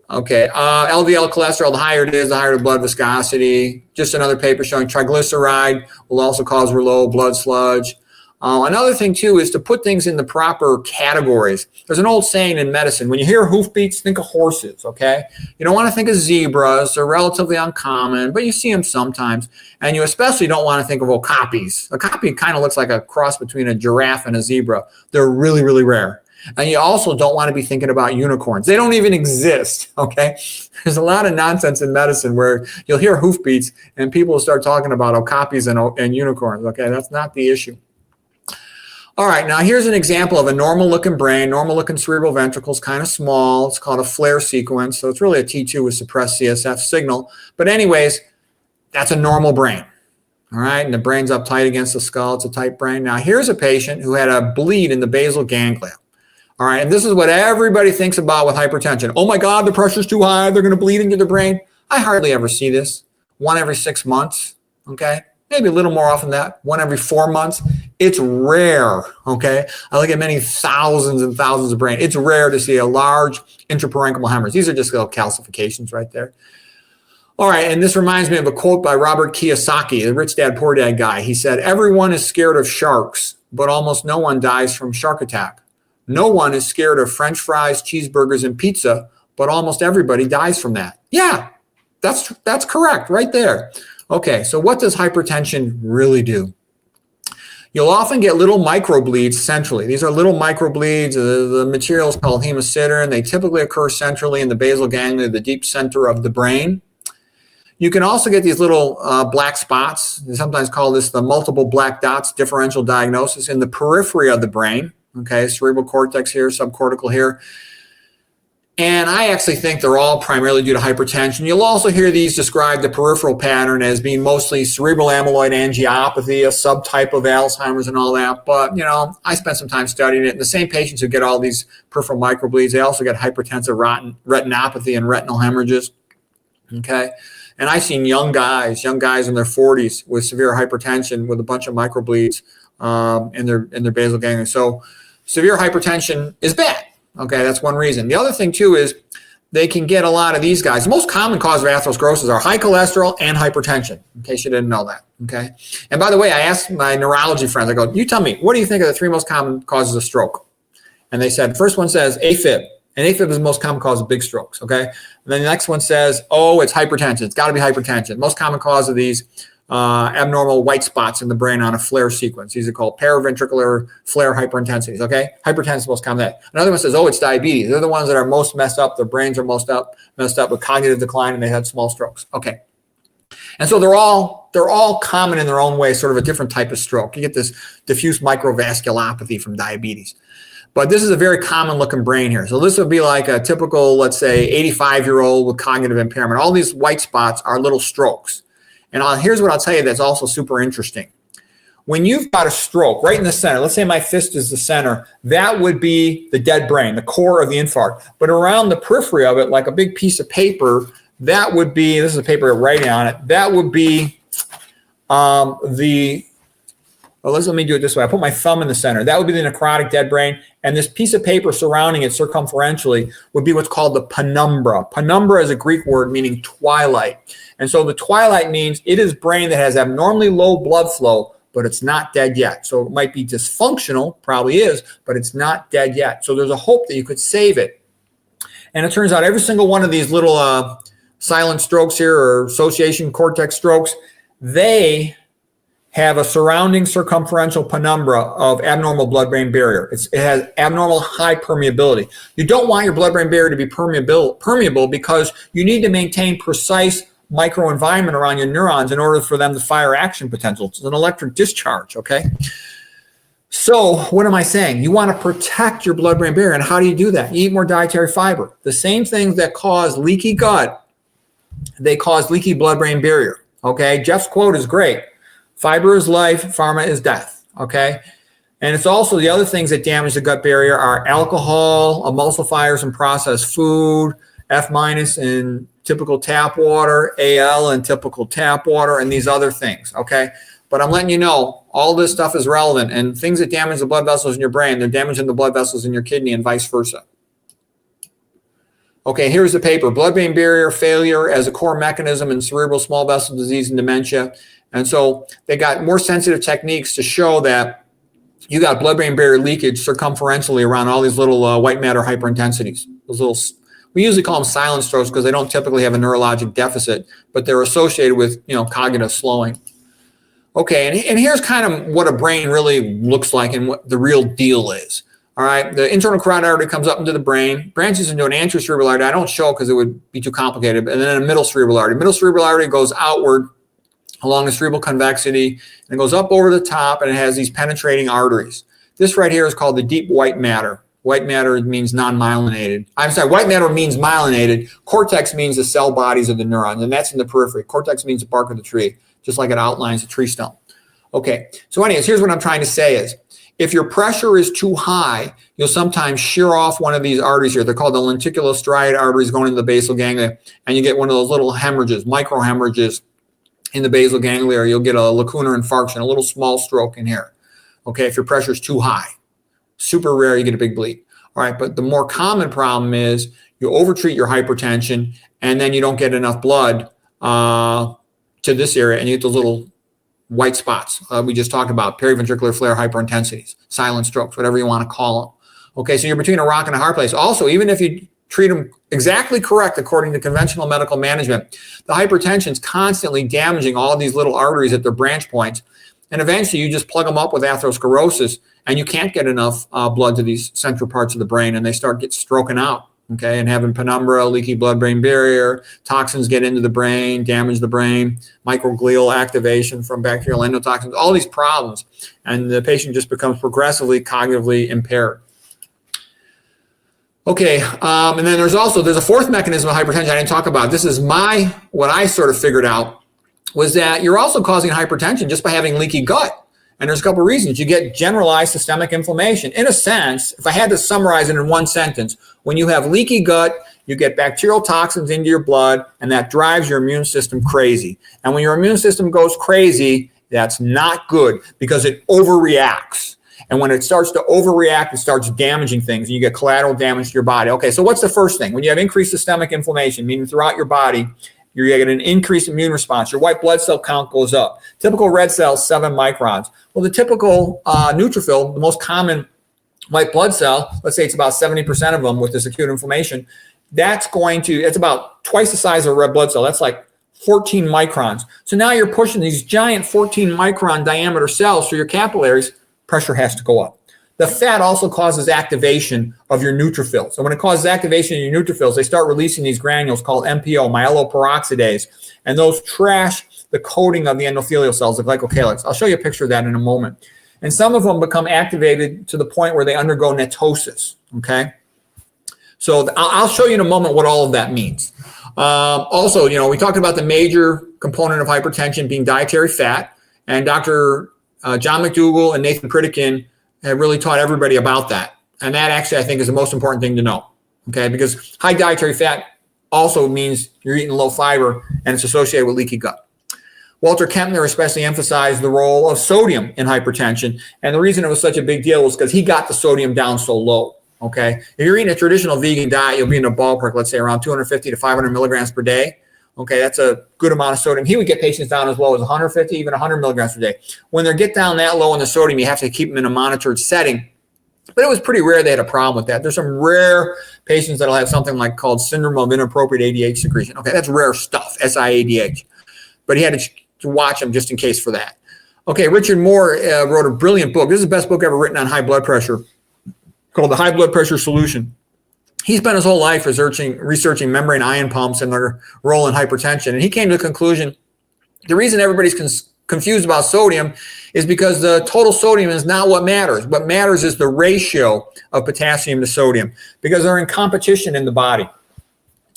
Speaker 2: Okay, LDL cholesterol, the higher it is, the higher the blood viscosity. Just another paper showing triglyceride will also cause low blood sludge. Another thing, too, is to put things in the proper categories. There's an old saying in medicine, when you hear hoofbeats, think of horses, okay? You don't want to think of zebras. They're relatively uncommon, but you see them sometimes. And you especially don't want to think of okapis. Okapi kind of looks like a cross between a giraffe and a zebra. They're really, really rare. And you also don't want to be thinking about unicorns. They don't even exist, okay? There's a lot of nonsense in medicine where you'll hear hoofbeats and people will start talking about okapis and unicorns, okay? That's not the issue. All right, now here's an example of a normal-looking brain, normal-looking cerebral ventricles, kind of small. It's called a flare sequence, so it's really a T2 with suppressed CSF signal. But anyways, that's a normal brain, all right? And the brain's up tight against the skull. It's a tight brain. Now here's a patient who had a bleed in the basal ganglia, all right? And this is what everybody thinks about with hypertension. Oh, my God, the pressure's too high. They're going to bleed into the brain. I hardly ever see this. 1 every 6 months, okay? Maybe a little more often than that, 1 every 4 months. It's rare, okay? I look at many thousands and thousands of brain. It's rare to see a large intraparenchymal hemorrhage. These are just little calcifications right there. All right, and this reminds me of a quote by Robert Kiyosaki, the Rich Dad, Poor Dad guy. He said, everyone is scared of sharks, but almost no one dies from shark attack. No one is scared of French fries, cheeseburgers, and pizza, but almost everybody dies from that. Yeah, that's correct right there. Okay, so what does hypertension really do? You'll often get little microbleeds centrally. These are little microbleeds. The material is called hemosiderin. They typically occur centrally in the basal ganglia, the deep center of the brain. You can also get these little black spots. They sometimes call this the multiple black dots differential diagnosis in the periphery of the brain. Okay, cerebral cortex here, subcortical here. And I actually think they're all primarily due to hypertension. You'll also hear these describe the peripheral pattern as being mostly cerebral amyloid angiopathy, a subtype of Alzheimer's and all that. But, I spent some time studying it. And the same patients who get all these peripheral microbleeds, they also get hypertensive retinopathy and retinal hemorrhages. Okay. And I've seen young guys in their 40s with severe hypertension with a bunch of microbleeds in their basal ganglia. So severe hypertension is bad. Okay, that's one reason. The other thing, too, is they can get a lot of these guys. The most common cause of atherosclerosis are high cholesterol and hypertension, in case you didn't know that, okay? And by the way, I asked my neurology friends, I go, you tell me, what do you think are the 3 most common causes of stroke? And they said, first one says AFib, and AFib is the most common cause of big strokes, okay? And then the next one says, oh, it's hypertension. It's got to be hypertension. Most common cause of these abnormal white spots in the brain on a flare sequence. These are called paraventricular flare hyperintensities, okay? Hypertension is the most common. Another one says, oh, it's diabetes. They're the ones that are most messed up. Their brains are messed up with cognitive decline, and they had small strokes. Okay. And so they're all common in their own way, sort of a different type of stroke. You get this diffuse microvasculopathy from diabetes. But this is a very common looking brain here. So this would be like a typical, let's say, 85-year-old with cognitive impairment. All these white spots are little strokes. And here's what I'll tell you that's also super interesting. When you've got a stroke right in the center, let's say my fist is the center, that would be the dead brain, the core of the infarct. But around the periphery of it, like a big piece of paper, that would be, this is a paper writing on it, that would be the Well, let me do it this way. I put my thumb in the center. That would be the necrotic dead brain. And this piece of paper surrounding it circumferentially would be what's called the penumbra. Penumbra is a Greek word meaning twilight. And so the twilight means it is brain that has abnormally low blood flow, but it's not dead yet. So it might be dysfunctional, probably is, but it's not dead yet. So there's a hope that you could save it. And it turns out every single one of these little silent strokes here, or association cortex strokes, they have a surrounding circumferential penumbra of abnormal blood-brain barrier. It has abnormal high permeability. You don't want your blood-brain barrier to be permeable because you need to maintain precise microenvironment around your neurons in order for them to fire action potential. It's an electric discharge, okay? So what am I saying? You want to protect your blood-brain barrier, and how do you do that? You eat more dietary fiber. The same things that cause leaky gut, they cause leaky blood-brain barrier, okay? Jeff's quote is great. Fiber is life, pharma is death, okay? And it's also the other things that damage the gut barrier are alcohol, emulsifiers and processed food, F- in typical tap water, Al in typical tap water, and these other things, okay? But I'm letting you know, all this stuff is relevant, and things that damage the blood vessels in your brain, they're damaging the blood vessels in your kidney and vice versa. Okay, here's the paper, blood-brain barrier failure as a core mechanism in cerebral small vessel disease and dementia. And so they got more sensitive techniques to show that you got blood-brain barrier leakage circumferentially around all these little white matter hyperintensities. Those little, we usually call them silent strokes because they don't typically have a neurologic deficit, but they're associated with, cognitive slowing. Okay, and here's kind of what a brain really looks like and what the real deal is. All right, the internal carotid artery comes up into the brain, branches into an anterior cerebral artery. I don't show because it would be too complicated. And then a middle cerebral artery. Middle cerebral artery goes outward along the cerebral convexity, and it goes up over the top, and it has these penetrating arteries. This right here is called the deep white matter. White matter means non-myelinated. I'm sorry, white matter means myelinated. Cortex means the cell bodies of the neurons, and that's in the periphery. Cortex means the bark of the tree, just like it outlines the tree stump. Okay, so anyways, here's what I'm trying to say is, if your pressure is too high, you'll sometimes shear off one of these arteries here. They're called the lenticulostriate arteries going into the basal ganglia, and you get one of those little hemorrhages, microhemorrhages in the basal ganglia, or you'll get a lacunar infarction, a little small stroke in here. Okay, if your pressure is too high. Super rare, you get a big bleed. All right, but the more common problem is you overtreat your hypertension, and then you don't get enough blood to this area, and you get those little white spots we just talked about, periventricular flare hyperintensities, silent strokes, whatever you want to call them. Okay, so you're between a rock and a hard place. Also, even if you treat them exactly correct according to conventional medical management, the hypertension is constantly damaging all these little arteries at their branch points, and eventually you just plug them up with atherosclerosis, and you can't get enough blood to these central parts of the brain, and they start stroking out. Okay, and having penumbra, leaky blood-brain barrier, toxins get into the brain, damage the brain, microglial activation from bacterial endotoxins, all these problems, and the patient just becomes progressively cognitively impaired. Okay, and then there's a fourth mechanism of hypertension I didn't talk about. This is what I sort of figured out was that you're also causing hypertension just by having leaky gut. And there's a couple of reasons. You get generalized systemic inflammation. In a sense, if I had to summarize it in one sentence, when you have leaky gut, you get bacterial toxins into your blood, and that drives your immune system crazy. And when your immune system goes crazy, that's not good because it overreacts. And when it starts to overreact, it starts damaging things, and you get collateral damage to your body. Okay, so what's the first thing? When you have increased systemic inflammation, meaning throughout your body, you get an increased immune response. Your white blood cell count goes up. Typical red cells, 7 microns. Well, the typical neutrophil, the most common white blood cell, let's say it's about 70% of them with this acute inflammation, it's about twice the size of a red blood cell. That's like 14 microns. So now you're pushing these giant 14 micron diameter cells through your capillaries, pressure has to go up. The fat also causes activation of your neutrophils. So when it causes activation of your neutrophils, they start releasing these granules called MPO, myeloperoxidase, and those trash the coating of the endothelial cells, the glycocalyx. I'll show you a picture of that in a moment. And some of them become activated to the point where they undergo netosis, okay? So I'll show you in a moment what all of that means. Also, we talked about the major component of hypertension being dietary fat, and Dr. John McDougall and Nathan Pritikin have really taught everybody about that. And that actually, I think, is the most important thing to know, okay? Because high dietary fat also means you're eating low fiber, and it's associated with leaky gut. Walter Kempner especially emphasized the role of sodium in hypertension. And the reason it was such a big deal was because he got the sodium down so low. Okay. If you're eating a traditional vegan diet, you'll be in a ballpark, let's say around 250 to 500 milligrams per day. Okay. That's a good amount of sodium. He would get patients down as low as 150, even 100 milligrams per day. When they get down that low in the sodium, you have to keep them in a monitored setting. But it was pretty rare they had a problem with that. There's some rare patients that'll have something like called syndrome of inappropriate ADH secretion. Okay. That's rare stuff, SIADH. But he had to watch them just in case for that. Okay. Richard Moore wrote a brilliant book. This is the best book ever written on high blood pressure, called The High Blood Pressure Solution. He spent his whole life researching membrane ion pumps and their role in hypertension. And he came to the conclusion, the reason everybody's confused about sodium is because the total sodium is not what matters. What matters is the ratio of potassium to sodium, because they're in competition in the body.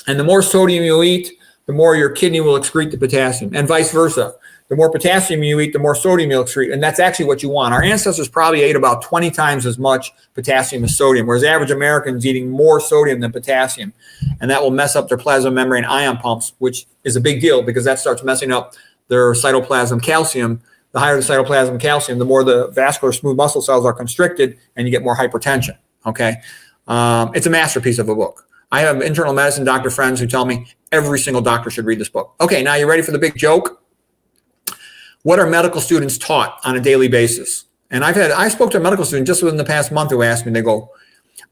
Speaker 2: And the more sodium you eat, the more your kidney will excrete the potassium, and vice versa. The more potassium you eat, the more sodium you'll excrete, and that's actually what you want. Our ancestors probably ate about 20 times as much potassium as sodium, whereas average Americans eating more sodium than potassium, and that will mess up their plasma membrane ion pumps, which is a big deal because that starts messing up their cytoplasm calcium. The higher the cytoplasm calcium, the more the vascular smooth muscle cells are constricted, and you get more hypertension. Okay, it's a masterpiece of a book. I have internal medicine doctor friends who tell me every single doctor should read this book. Okay, now you ready for the big joke? What are medical students taught on a daily basis? And I spoke to a medical student just within the past month who asked me, they go,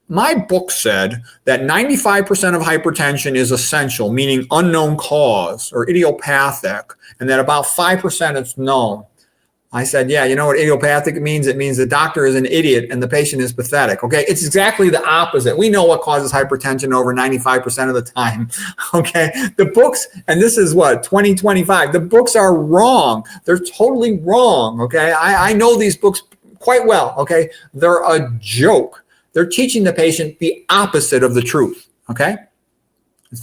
Speaker 2: my book said that 95% of hypertension is essential, meaning unknown cause or idiopathic, and that about 5% is known. I said, yeah, you know what idiopathic means? It means the doctor is an idiot and the patient is pathetic. Okay, it's exactly the opposite. We know what causes hypertension over 95% of the time. Okay, the books, and this is what, 2025, the books are wrong. They're totally wrong. Okay, I know these books quite well. Okay, they're a joke. They're teaching the patient the opposite of the truth. Okay.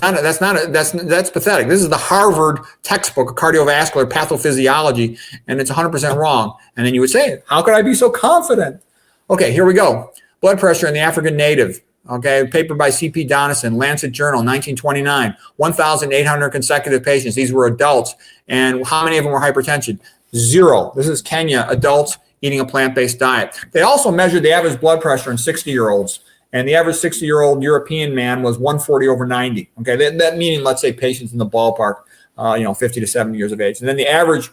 Speaker 2: That's pathetic. This is the Harvard textbook of cardiovascular pathophysiology, and it's 100% wrong. And then you would say, how could I be so confident? Okay, here we go. Blood pressure in the African native. Okay, paper by C.P. Donison, Lancet Journal, 1929. 1,800 consecutive patients. These were adults. And how many of them were hypertension? 0. This is Kenya, adults eating a plant-based diet. They also measured the average blood pressure in 60-year-olds. And the average 60-year-old European man was 140 over 90. Okay, that meaning, let's say, patients in the ballpark, 50 to 70 years of age. And then the average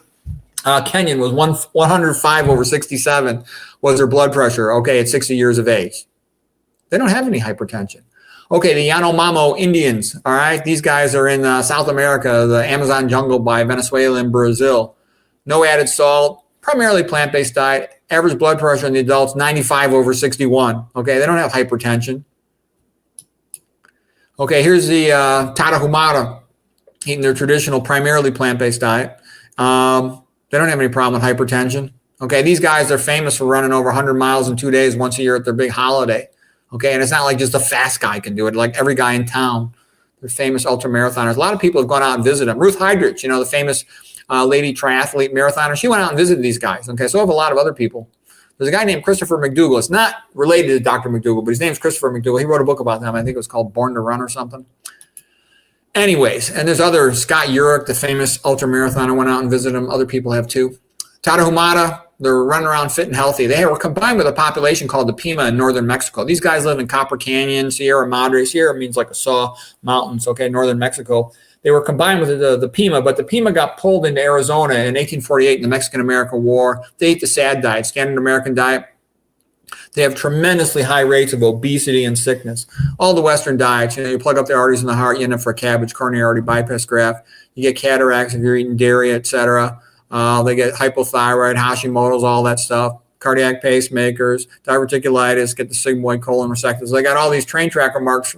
Speaker 2: Kenyan was 105 over 67 was their blood pressure, okay, at 60 years of age. They don't have any hypertension. Okay, the Yanomamo Indians, all right, these guys are in South America, the Amazon jungle by Venezuela and Brazil. No added salt, primarily plant-based diet. Average blood pressure in the adults, 95 over 61. Okay, they don't have hypertension. Okay, here's the Tarahumara eating their traditional, primarily plant-based diet. They don't have any problem with hypertension. Okay, these guys are famous for running over 100 miles in 2 days once a year at their big holiday. Okay, and it's not like just a fast guy can do it. Like every guy in town, they're famous ultramarathoners. A lot of people have gone out and visited them. Ruth Heidrich, the famous lady triathlete marathoner, she went out and visited these guys. Okay, so have a lot of other people. There's a guy named Christopher McDougall. It's not related to Dr. McDougall, but his name's Christopher McDougall. He wrote a book about them. I think it was called Born to Run or something. Anyways, and there's other, Scott Urich, the famous ultramarathoner, went out and visited him. Other people have too. Tarahumara, they're running around fit and healthy. They were combined with a population called the Pima in northern Mexico. These guys live in Copper Canyon, Sierra Madre. Sierra means like a saw, mountains, okay, northern Mexico. They were combined with the Pima, but the Pima got pulled into Arizona in 1848 in the Mexican-American War. They ate the SAD diet, standard American diet. They have tremendously high rates of obesity and sickness. All the Western diets, you plug up the arteries in the heart, you end up for a CABG, coronary artery bypass graft. You get cataracts if you're eating dairy, et cetera. They get hypothyroid, Hashimoto's, all that stuff. Cardiac pacemakers, diverticulitis, get the sigmoid colon resected. So they got all these train tracker marks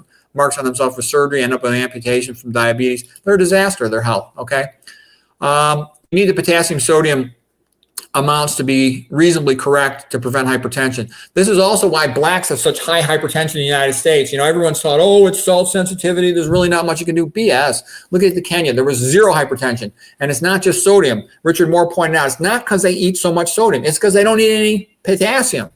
Speaker 2: on themselves for surgery, end up with an amputation from diabetes. They're a disaster, their health, okay? You need the potassium sodium amounts to be reasonably correct to prevent hypertension. This is also why blacks have such high hypertension in the United States. Everyone's thought, oh, it's salt sensitivity. There's really not much you can do. BS. Look at the Kenya. There was 0 hypertension. And it's not just sodium. Richard Moore pointed out, it's not because they eat so much sodium. It's because they don't eat any potassium.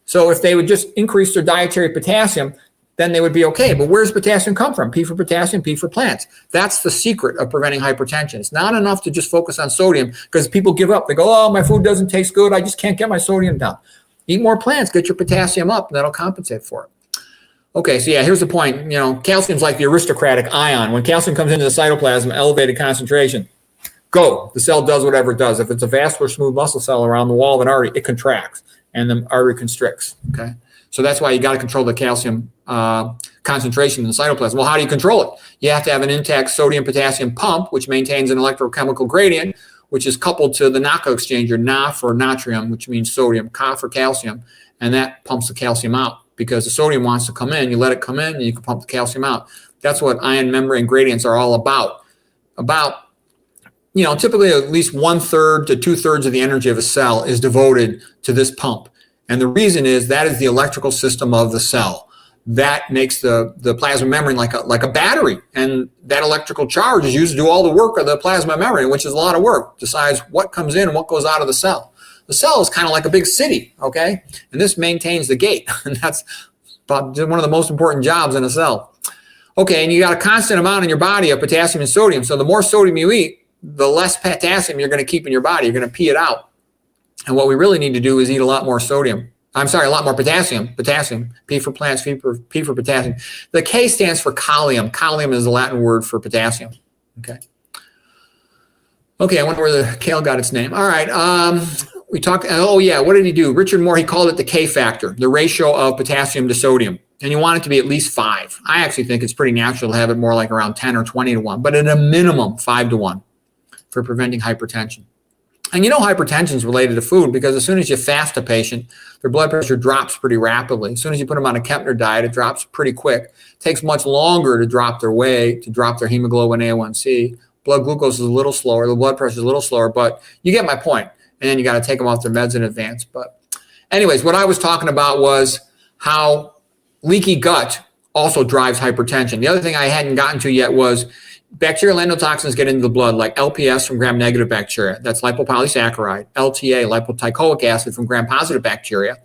Speaker 2: So if they would just increase their dietary potassium, then they would be okay. But where's potassium come from? P for potassium, P for plants. That's the secret of preventing hypertension. It's not enough to just focus on sodium, because people give up. They go, oh, my food doesn't taste good. I just can't get my sodium down. Eat more plants, get your potassium up, and that'll compensate for it. Okay, so yeah, here's the point. You know, calcium's like the aristocratic ion. When calcium comes into the cytoplasm, elevated concentration, go. The cell does whatever it does. If it's a vascular smooth muscle cell around the wall of an artery, it contracts, and the artery constricts, okay? So that's why you got to control the calcium concentration in the cytoplasm. Well, how do you control it? You have to have an intact sodium-potassium pump, which maintains an electrochemical gradient, which is coupled to the knockout exchanger, Na for natrium, which means sodium, Ka for calcium, and that pumps the calcium out. Because the sodium wants to come in, you let it come in, and you can pump the calcium out. That's what ion membrane gradients are all about. You know, typically at least 1/3 to 2/3 of the energy of a cell is devoted to this pump. And the reason is that is the electrical system of the cell. That makes the plasma membrane like a battery. And that electrical charge is used to do all the work of the plasma membrane, which is a lot of work. Decides what comes in and what goes out of the cell. The cell is kind of like a big city, okay? And this maintains the gate. And that's about one of the most important jobs in a cell. Okay, and you got a constant amount in your body of potassium and sodium. So the more sodium you eat, the less potassium you're going to keep in your body. You're going to pee it out. And what we really need to do is eat a lot more sodium. I'm sorry, a lot more potassium. Potassium, P for plants, P for potassium. The K stands for kalium. Kalium is the Latin word for potassium. Okay. Okay, I wonder where the kale got its name. All right. We talked, oh yeah, what did he do? Richard Moore, he called it the K factor, the ratio of potassium to sodium. And you want it to be at least 5. I actually think it's pretty natural to have it more like around 10 or 20 to 1, but at a minimum 5 to 1 for preventing hypertension. And you know hypertension is related to food, because as soon as you fast a patient, their blood pressure drops pretty rapidly. As soon as you put them on a Kempner diet, it drops pretty quick. It takes much longer to drop their weight, to drop their hemoglobin A1C. Blood glucose is a little slower. The blood pressure is a little slower, but you get my point. And then you got to take them off their meds in advance. But anyways, what I was talking about was how leaky gut also drives hypertension. The other thing I hadn't gotten to yet was bacterial endotoxins get into the blood, like LPS from gram-negative bacteria. That's lipopolysaccharide. LTA, lipoteichoic acid from gram-positive bacteria.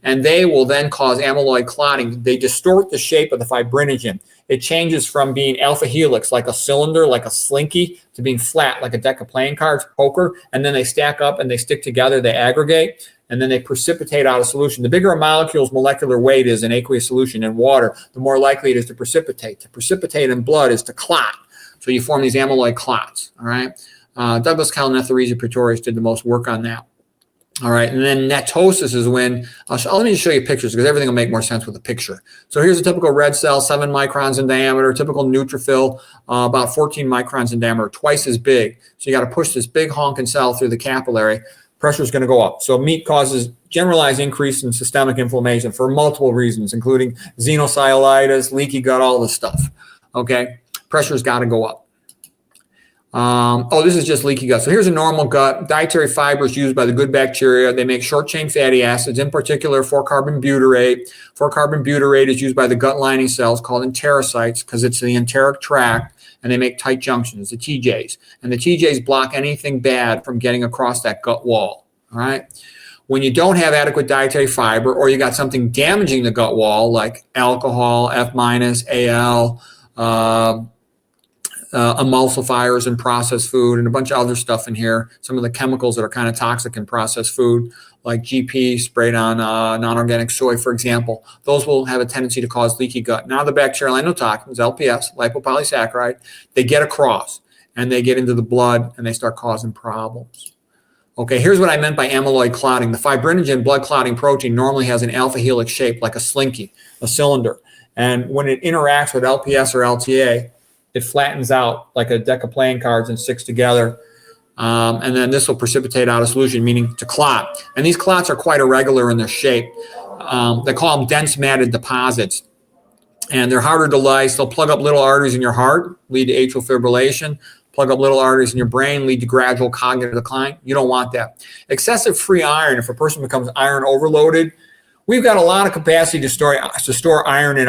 Speaker 2: And they will then cause amyloid clotting. They distort the shape of the fibrinogen. It changes from being alpha helix, like a cylinder, like a slinky, to being flat, like a deck of playing cards, poker. And then they stack up and they stick together, they aggregate, and then they precipitate out a solution. The bigger a molecule's molecular weight is in aqueous solution in water, the more likely it is to precipitate. To precipitate in blood is to clot. So you form these amyloid clots, all right? Douglas Kell and Atherosclerosis Pretorius did the most work on that. All right, and then netosis is when, let me just show you pictures, because everything will make more sense with a picture. So here's a typical red cell, 7 microns in diameter, typical neutrophil, about 14 microns in diameter, twice as big. So you got to push this big honking cell through the capillary. Pressure is going to go up. So meat causes generalized increase in systemic inflammation for multiple reasons, including xenocellulitis, leaky gut, all this stuff, okay? Pressure's got to go up. This is just leaky gut. So here's a normal gut. Dietary fibers used by the good bacteria. They make short-chain fatty acids, in particular 4-carbon butyrate. 4-carbon butyrate is used by the gut lining cells called enterocytes, because it's the enteric tract, and they make tight junctions, the TJs. And the TJs block anything bad from getting across that gut wall, all right? When you don't have adequate dietary fiber, or you got something damaging the gut wall, like alcohol, F-, Al, emulsifiers in processed food, and a bunch of other stuff in here. Some of the chemicals that are kind of toxic in processed food, like GP sprayed on non-organic soy, for example, those will have a tendency to cause leaky gut. Now the bacterial endotoxins, LPS, lipopolysaccharide, they get across and they get into the blood and they start causing problems. Okay, here's what I meant by amyloid clotting. The fibrinogen blood clotting protein normally has an alpha helix shape, like a slinky, a cylinder. And when it interacts with LPS or LTA, it flattens out like a deck of playing cards and sticks together. And then this will precipitate out a solution, meaning to clot. And these clots are quite irregular in their shape. They call them dense matted deposits. And they're harder to lyse. They'll plug up little arteries in your heart, lead to atrial fibrillation. Plug up little arteries in your brain, lead to gradual cognitive decline. You don't want that. Excessive free iron, if a person becomes iron overloaded, we've got a lot of capacity to store iron in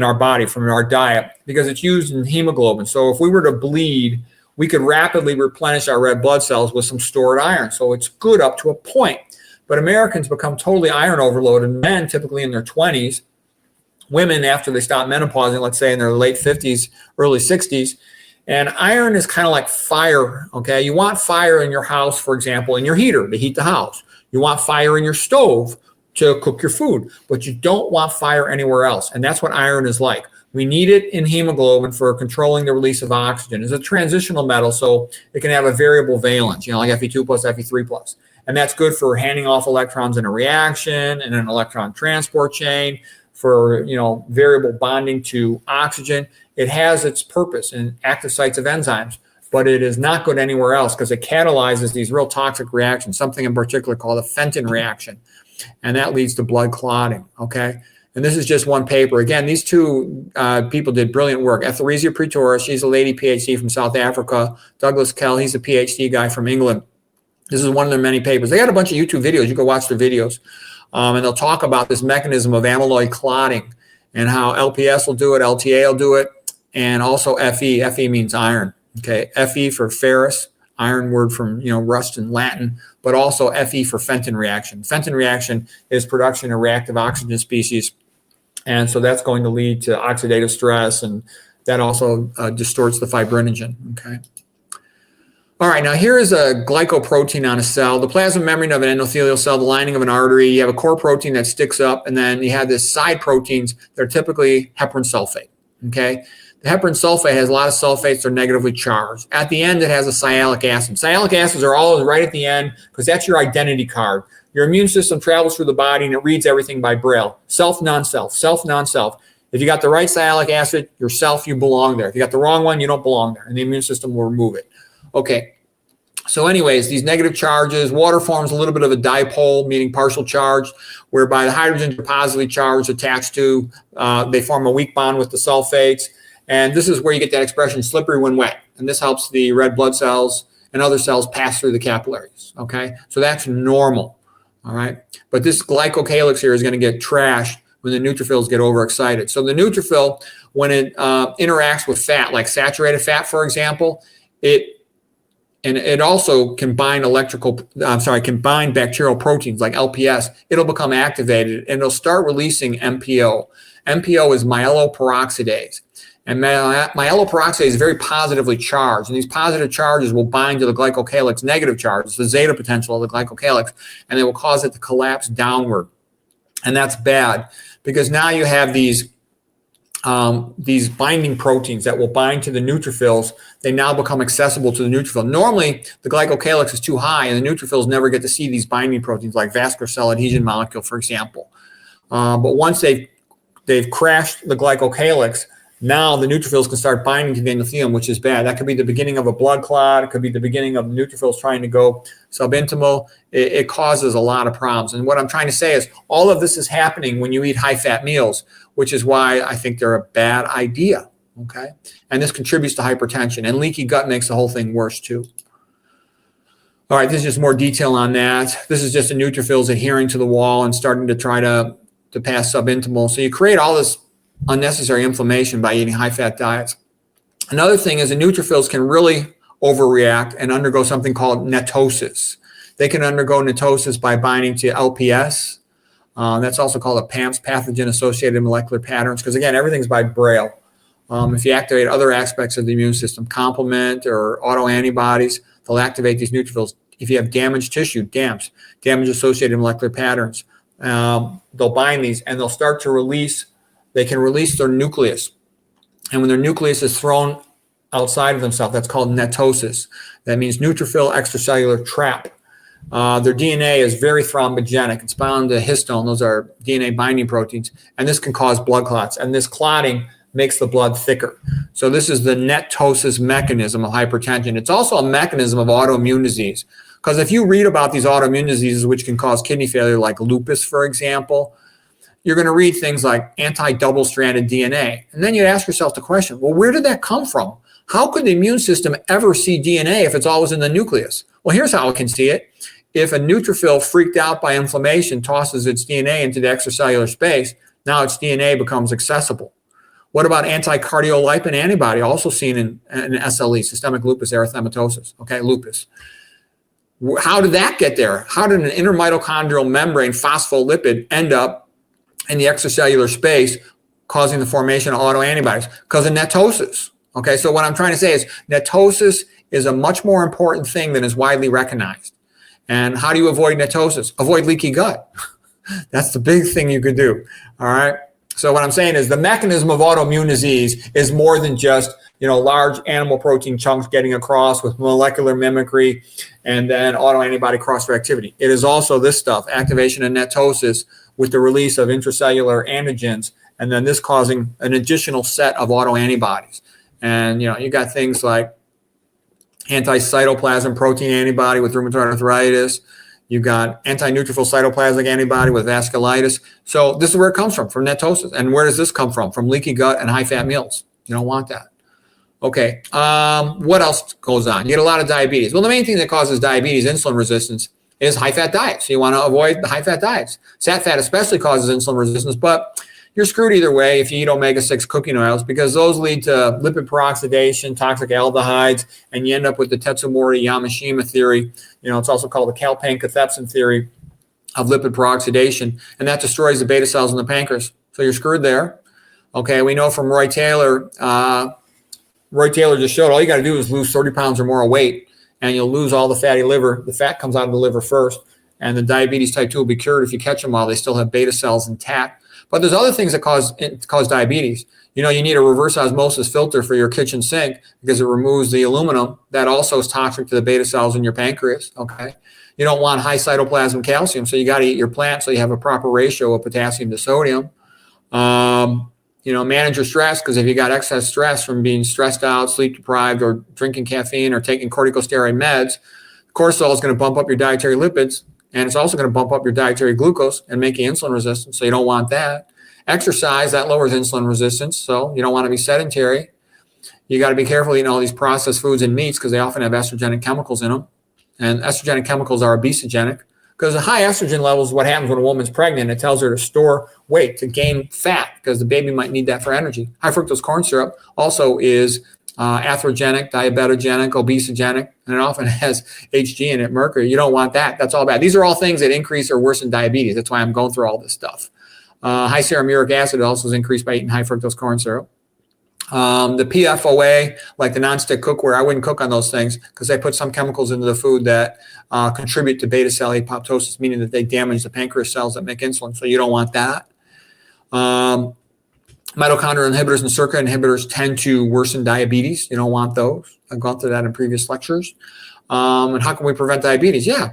Speaker 2: our body from our diet, because it's used in hemoglobin. So if we were to bleed, we could rapidly replenish our red blood cells with some stored iron. So it's good up to a point. But Americans become totally iron overloaded. Men, typically in their 20s, women after they stop menopausing, let's say in their late 50s, early 60s. And iron is kind of like fire, okay? You want fire in your house, for example, in your heater to heat the house. You want fire in your stove to cook your food, but you don't want fire anywhere else. And that's what iron is like. We need it in hemoglobin for controlling the release of oxygen. It's a transitional metal, so it can have a variable valence, like Fe2 plus, Fe3 plus. And that's good for handing off electrons in a reaction and an electron transport chain, for variable bonding to oxygen. It has its purpose in active sites of enzymes, but it is not good anywhere else because it catalyzes these real toxic reactions, something in particular called a Fenton reaction, and that leads to blood clotting, okay? And this is just one paper. Again, these two people did brilliant work. Atherosclerosis Pretora, she's a lady PhD from South Africa. Douglas Kell, he's a PhD guy from England. This is one of their many papers. They got a bunch of YouTube videos. You can watch their videos. And they'll talk about this mechanism of amyloid clotting and how LPS will do it, LTA will do it, and also Fe. Fe means iron, okay? Fe for ferrous, iron word from rust in Latin, but also Fe for Fenton reaction. Fenton reaction is production of reactive oxygen species, and so that's going to lead to oxidative stress, and that also distorts the fibrinogen, okay? All right, now here is a glycoprotein on a cell, the plasma membrane of an endothelial cell, the lining of an artery. You have a core protein that sticks up, and then you have this side proteins that are typically heparan sulfate, okay? The heparan sulfate has a lot of sulfates that are negatively charged. At the end, it has a sialic acid. Sialic acids are always right at the end because that's your identity card. Your immune system travels through the body and it reads everything by Braille. Self, non-self, self, non-self. If you got the right sialic acid, yourself, you belong there. If you got the wrong one, you don't belong there, and the immune system will remove it. Okay, so anyways, these negative charges, water forms a little bit of a dipole, meaning partial charge, whereby the hydrogens are positively charged attached to, they form a weak bond with the sulfates. And this is where you get that expression, slippery when wet. And this helps the red blood cells and other cells pass through the capillaries, okay? So that's normal, all right? But this glycocalyx here is going to get trashed when the neutrophils get overexcited. So the neutrophil, when it interacts with fat, like saturated fat, for example, it also can bind bacterial proteins like LPS. It'll become activated and it'll start releasing MPO. MPO is myeloperoxidase. And myeloperoxidase is very positively charged. And these positive charges will bind to the glycocalyx negative charges, the zeta potential of the glycocalyx, and they will cause it to collapse downward. And that's bad because now you have these binding proteins that will bind to the neutrophils. They now become accessible to the neutrophil. Normally, the glycocalyx is too high, and the neutrophils never get to see these binding proteins, like vascular cell adhesion molecule, for example. But once they've crashed the glycocalyx, now the neutrophils can start binding to the endothelium, which is bad. That could be the beginning of a blood clot. It could be the beginning of the neutrophils trying to go subintimal. It causes a lot of problems. And what I'm trying to say is all of this is happening when you eat high-fat meals, which is why I think they're a bad idea, okay? And this contributes to hypertension. And leaky gut makes the whole thing worse, too. All right, this is just more detail on that. This is just the neutrophils adhering to the wall and starting to try to pass subintimal. So you create all this unnecessary inflammation by eating high-fat diets. Another thing is the neutrophils can really overreact and undergo something called netosis. They can undergo netosis by binding to LPS. That's also called a PAMPs, pathogen-associated molecular patterns, because again, everything's by Braille. If you activate other aspects of the immune system, complement or autoantibodies, they'll activate these neutrophils. If you have damaged tissue, DAMPs, damage-associated molecular patterns, they'll bind these and they'll start to release. They can release their nucleus. And when their nucleus is thrown outside of themselves, that's called netosis. That means neutrophil extracellular trap. Their DNA is very thrombogenic. It's bound to histone. Those are DNA binding proteins. And this can cause blood clots. And this clotting makes the blood thicker. So this is the netosis mechanism of hypertension. It's also a mechanism of autoimmune disease. Because if you read about these autoimmune diseases which can cause kidney failure, like lupus, for example, you're going to read things like anti-double-stranded DNA. And then you ask yourself the question, well, where did that come from? How could the immune system ever see DNA if it's always in the nucleus? Well, here's how it can see it. If a neutrophil freaked out by inflammation tosses its DNA into the extracellular space, now its DNA becomes accessible. What about anti-cardiolipin antibody, also seen in SLE, systemic lupus erythematosus, okay, lupus? How did that get there? How did an intermitochondrial membrane phospholipid end up in the extracellular space causing the formation of autoantibodies? Because of netosis. Okay, so what I'm trying to say is netosis is a much more important thing than is widely recognized. And how do you avoid netosis? Avoid leaky gut. That's the big thing you could do. All right. So what I'm saying is the mechanism of autoimmune disease is more than just, large animal protein chunks getting across with molecular mimicry and then autoantibody cross-reactivity. It is also this stuff, activation of netosis with the release of intracellular antigens, and then this causing an additional set of autoantibodies. And, you got things like anti-cytoplasm protein antibody with rheumatoid arthritis. You got anti-neutrophil cytoplasmic antibody with vasculitis. So this is where it comes from netosis. And where does this come from? From leaky gut and high-fat meals. You don't want that. Okay, what else goes on? You get a lot of diabetes. Well, the main thing that causes diabetes, insulin resistance, is high-fat diets. So you want to avoid the high-fat diets. Sat fat especially causes insulin resistance, but you're screwed either way if you eat omega-6 cooking oils, because those lead to lipid peroxidation, toxic aldehydes, and you end up with the Tetsumori-Yamashima theory. It's also called the Kalpain-Cathepsin theory of lipid peroxidation, and that destroys the beta cells in the pancreas. So you're screwed there. Okay, we know from Roy Taylor just showed all you got to do is lose 30 pounds or more of weight, and you'll lose all the fatty liver. The fat comes out of the liver first, and the diabetes type 2 will be cured if you catch them while they still have beta cells intact. But there's other things that cause diabetes. You need a reverse osmosis filter for your kitchen sink because it removes the aluminum. That also is toxic to the beta cells in your pancreas, okay? You don't want high cytoplasm calcium, so you got to eat your plant so you have a proper ratio of potassium to sodium. Manage your stress, because if you got excess stress from being stressed out, sleep deprived, or drinking caffeine or taking corticosteroid meds, cortisol is going to bump up your dietary lipids, and it's also going to bump up your dietary glucose and make you insulin resistant, so you don't want that. Exercise, that lowers insulin resistance, so you don't want to be sedentary. You got to be careful eating all these processed foods and meats because they often have estrogenic chemicals in them, and estrogenic chemicals are obesogenic. Because the high estrogen levels is what happens when a woman's pregnant. It tells her to store weight, to gain fat, because the baby might need that for energy. High fructose corn syrup also is atherogenic, diabetogenic, obesogenic, and it often has HG in it, mercury. You don't want that. That's all bad. These are all things that increase or worsen diabetes. That's why I'm going through all this stuff. High serum uric acid also is increased by eating high fructose corn syrup. The PFOA, like the nonstick cookware, I wouldn't cook on those things because they put some chemicals into the food that contribute to beta cell apoptosis, meaning that they damage the pancreas cells that make insulin. So you don't want that. Mitochondrial inhibitors and SERCA inhibitors tend to worsen diabetes. You don't want those. I've gone through that in previous lectures. And how can we prevent diabetes? Yeah,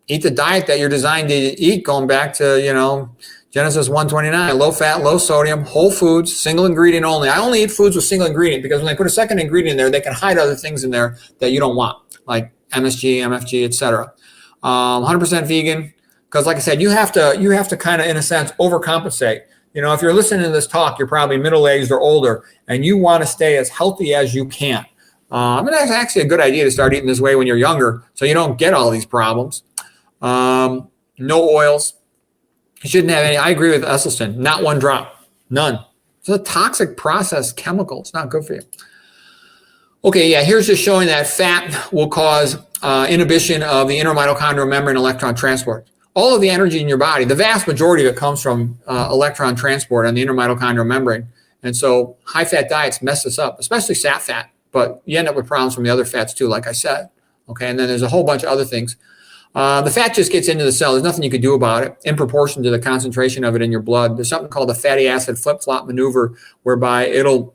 Speaker 2: eat the diet that you're designed to eat, going back to, Genesis 1:29, low fat, low sodium, whole foods, single ingredient only. I only eat foods with single ingredient because when they put a second ingredient in there, they can hide other things in there that you don't want, like MSG, MFG, etc. 100% vegan, because like I said, you have to kind of, in a sense, overcompensate. If you're listening to this talk, you're probably middle-aged or older, and you want to stay as healthy as you can. That's actually a good idea to start eating this way when you're younger, so you don't get all these problems. No oils. You shouldn't have any. I agree with Esselstyn. Not one drop. None. It's a toxic processed chemical. It's not good for you. Okay, yeah, here's just showing that fat will cause inhibition of the intermitochondrial membrane electron transport. All of the energy in your body, the vast majority of it comes from electron transport on the intermitochondrial membrane. And so high-fat diets mess this up, especially sat fat. But you end up with problems from the other fats too, like I said. Okay, and then there's a whole bunch of other things. The fat just gets into the cell. There's nothing you can do about it in proportion to the concentration of it in your blood. There's something called the fatty acid flip-flop maneuver, whereby it'll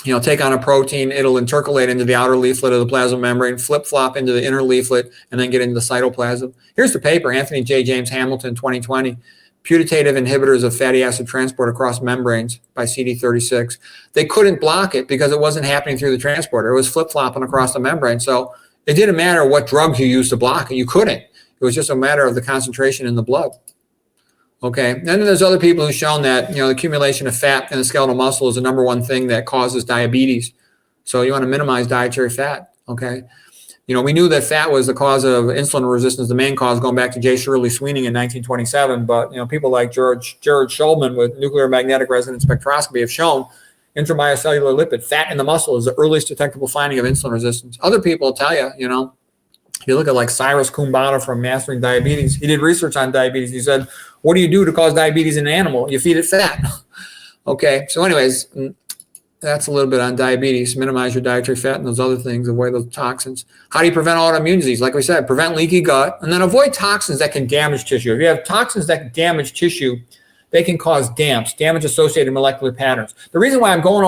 Speaker 2: take on a protein, it'll intercalate into the outer leaflet of the plasma membrane, flip-flop into the inner leaflet, and then get into the cytoplasm. Here's the paper, Anthony J. James Hamilton, 2020, putative inhibitors of fatty acid transport across membranes by CD36. They couldn't block it because it wasn't happening through the transporter. It was flip-flopping across the membrane. So it didn't matter what drugs you used to block it. You couldn't. It was just a matter of the concentration in the blood. Okay. And then there's other people who've shown that, the accumulation of fat in the skeletal muscle is the number one thing that causes diabetes. So you want to minimize dietary fat. Okay. We knew that fat was the cause of insulin resistance, the main cause, going back to J. Shirley Sweeney in 1927. But, people like Jared Shulman with nuclear magnetic resonance spectroscopy have shown intramyocellular lipid, fat in the muscle, is the earliest detectable finding of insulin resistance. Other people will tell you, if you look at like Cyrus Kumbana from Mastering Diabetes, he did research on diabetes. He said, what do you do to cause diabetes in an animal? You feed it fat. Okay, so anyways, that's a little bit on diabetes. Minimize your dietary fat and those other things. Avoid those toxins. How do you prevent autoimmune disease? Like we said, prevent leaky gut, and then avoid toxins that can damage tissue. If you have toxins that can damage tissue, they can cause damage associated molecular patterns. The reason why I'm going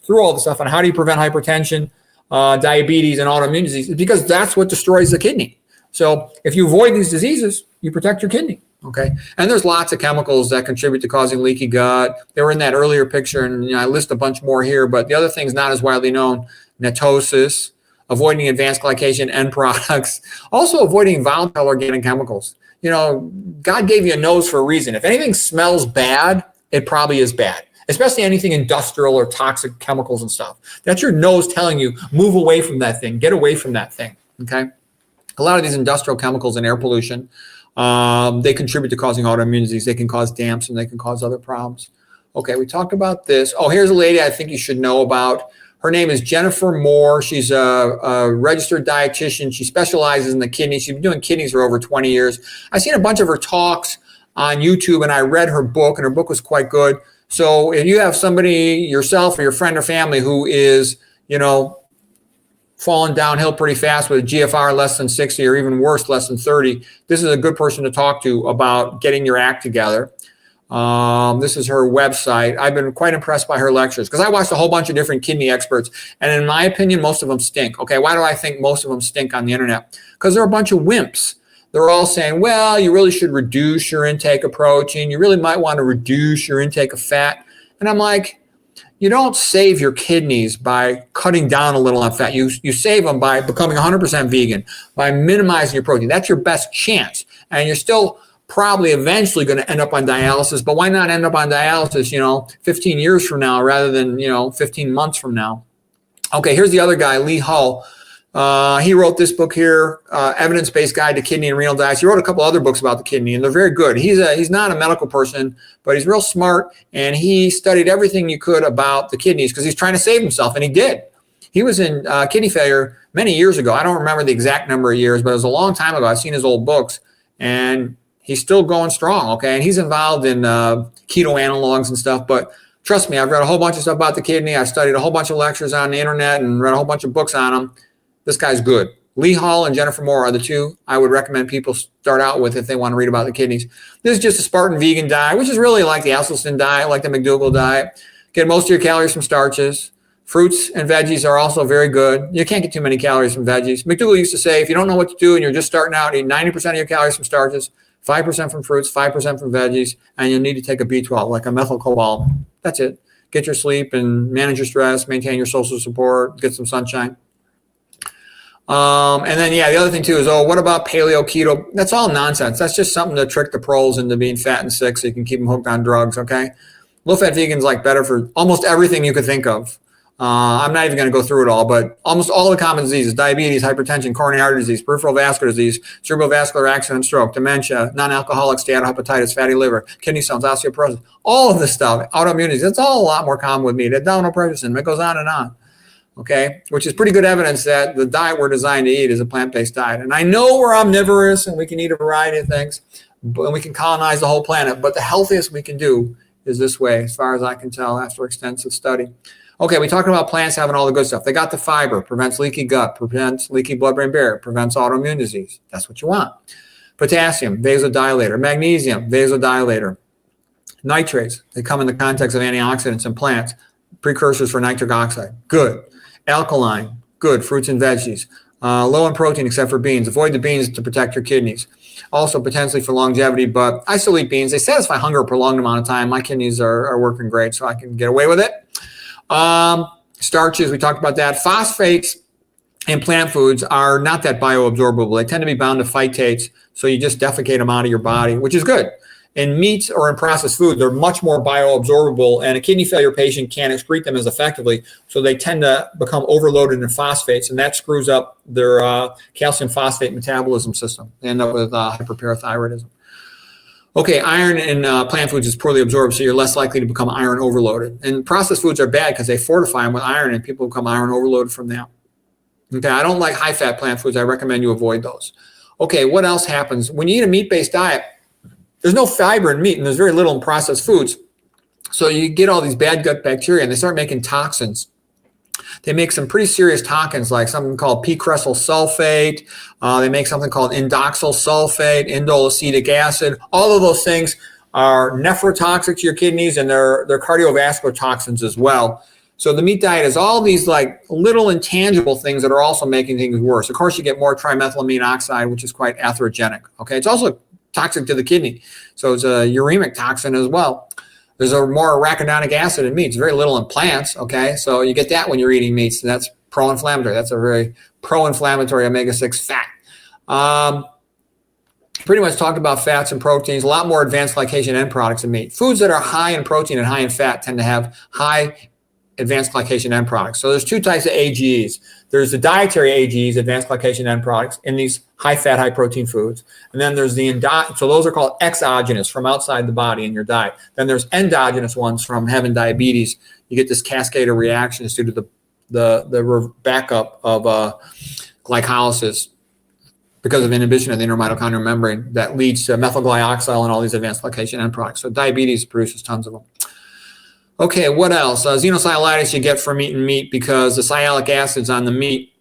Speaker 2: through all this stuff on how do you prevent hypertension, diabetes, and autoimmune disease is because that's what destroys the kidney. So if you avoid these diseases, you protect your kidney. Okay, and there's lots of chemicals that contribute to causing leaky gut. They were in that earlier picture, and I list a bunch more here, but the other thing's not as widely known. Netosis, avoiding advanced glycation end products, also avoiding volatile organic chemicals. God gave you a nose for a reason. If anything smells bad, it probably is bad, especially anything industrial or toxic chemicals and stuff. That's your nose telling you, move away from that thing, get away from that thing, okay? A lot of these industrial chemicals and air pollution, they contribute to causing autoimmune disease. They can cause damps and they can cause other problems. Okay, we talked about this. Oh, here's a lady I think you should know about. Her name is Jennifer Moore. She's a registered dietitian. She specializes in the kidney. She's been doing kidneys for over 20 years. I've seen a bunch of her talks on YouTube, and I read her book, and her book was quite good. So if you have somebody, yourself or your friend or family, who is, falling downhill pretty fast with a GFR less than 60 or even worse, less than 30, this is a good person to talk to about getting your act together. This is her website. I've been quite impressed by her lectures because I watched a whole bunch of different kidney experts. And in my opinion, most of them stink. Okay, why do I think most of them stink on the internet? Because they're a bunch of wimps. They're all saying, well, you really should reduce your intake of protein. You really might want to reduce your intake of fat. And I'm like, you don't save your kidneys by cutting down a little on fat. You save them by becoming 100% vegan, by minimizing your protein. That's your best chance. And you're still probably eventually going to end up on dialysis, but why not end up on dialysis, 15 years from now rather than, 15 months from now? Okay, here's the other guy, Lee Hull. He wrote this book here, Evidence-Based Guide to Kidney and Renal Diets. He wrote a couple other books about the kidney, and they're very good. He's not a medical person, but he's real smart, and he studied everything you could about the kidneys because he's trying to save himself, and he did. He was in kidney failure many years ago. I don't remember the exact number of years, but it was a long time ago. I've seen his old books, and he's still going strong, okay? And he's involved in keto analogs and stuff, but trust me, I've read a whole bunch of stuff about the kidney. I've studied a whole bunch of lectures on the internet and read a whole bunch of books on them. This guy's good. Lee Hull and Jennifer Moore are the two I would recommend people start out with if they want to read about the kidneys. This is just a Spartan vegan diet, which is really like the Acidosis diet, like the McDougall diet. Get most of your calories from starches. Fruits and veggies are also very good. You can't get too many calories from veggies. McDougall used to say, if you don't know what to do and you're just starting out, eat 90% of your calories from starches, 5% from fruits, 5% from veggies, and you'll need to take a B12, like a methylcobalt. That's it. Get your sleep and manage your stress, maintain your social support, get some sunshine. And then, the other thing too is, what about paleo, keto? That's all nonsense. That's just something to trick the pros into being fat and sick so you can keep them hooked on drugs, okay? Low-fat vegans like better for almost everything you could think of. I'm not even going to go through it all, but almost all the common diseases, diabetes, hypertension, coronary artery disease, peripheral vascular disease, cerebrovascular accident, stroke, dementia, non-alcoholic steatohepatitis, fatty liver, kidney stones, osteoporosis, all of this stuff, autoimmune disease, it's all a lot more common with meat. Abdominal pressure syndrome, it goes on and on. Okay, which is pretty good evidence that the diet we're designed to eat is a plant-based diet. And I know we're omnivorous and we can eat a variety of things, and we can colonize the whole planet, but the healthiest we can do is this way, as far as I can tell after extensive study. Okay, we talked about plants having all the good stuff. They got the fiber, prevents leaky gut, prevents leaky blood-brain barrier, prevents autoimmune disease. That's what you want. Potassium, vasodilator. Magnesium, vasodilator. Nitrates, they come in the context of antioxidants in plants, precursors for nitric oxide. Good. Alkaline, good, fruits and veggies. Low in protein except for beans. Avoid the beans to protect your kidneys. Also potentially for longevity, but I still eat beans. They satisfy hunger a prolonged amount of time. My kidneys are working great, so I can get away with it. Starches, we talked about that. Phosphates in plant foods are not that bioabsorbable. They tend to be bound to phytates, so you just defecate them out of your body, which is good. In meats or in processed food, they're much more bioabsorbable, and a kidney failure patient can't excrete them as effectively, so they tend to become overloaded in phosphates, and that screws up their calcium phosphate metabolism system. They end up with hyperparathyroidism. Okay, iron in plant foods is poorly absorbed, so you're less likely to become iron overloaded. And processed foods are bad because they fortify them with iron, and people become iron overloaded from that. Okay, I don't like high-fat plant foods. I recommend you avoid those. Okay, what else happens? When you eat a meat-based diet, there's no fiber in meat, and there's very little in processed foods. So you get all these bad gut bacteria, and they start making toxins. They make some pretty serious toxins, like something called p-cressyl sulfate. They make something called indoxyl sulfate, indole acetic acid. All of those things are nephrotoxic to your kidneys, and they're cardiovascular toxins as well. So the meat diet is all these like little intangible things that are also making things worse. Of course, you get more trimethylamine oxide, which is quite atherogenic. Okay, it's also toxic to the kidney, so it's a uremic toxin as well. There's a more arachidonic acid in meats, very little in plants. Okay, so you get that when you're eating meats, and that's pro-inflammatory. That's a very pro-inflammatory omega-6 fat. Pretty much talked about fats and proteins. A lot more advanced glycation end products in meat. Foods that are high in protein and high in fat tend to have high advanced glycation end products. So there's two types of AGEs. There's the dietary AGEs, advanced glycation end products, in these high fat, high protein foods. And then there's so those are called exogenous, from outside the body in your diet. Then there's endogenous ones from having diabetes. You get this cascade of reactions due to the backup of glycolysis because of inhibition of the intermitochondrial membrane that leads to methylglyoxal and all these advanced glycation end products. So diabetes produces tons of them. Okay, what else? Xenosialitis you get from eating meat because the sialic acids on the meat,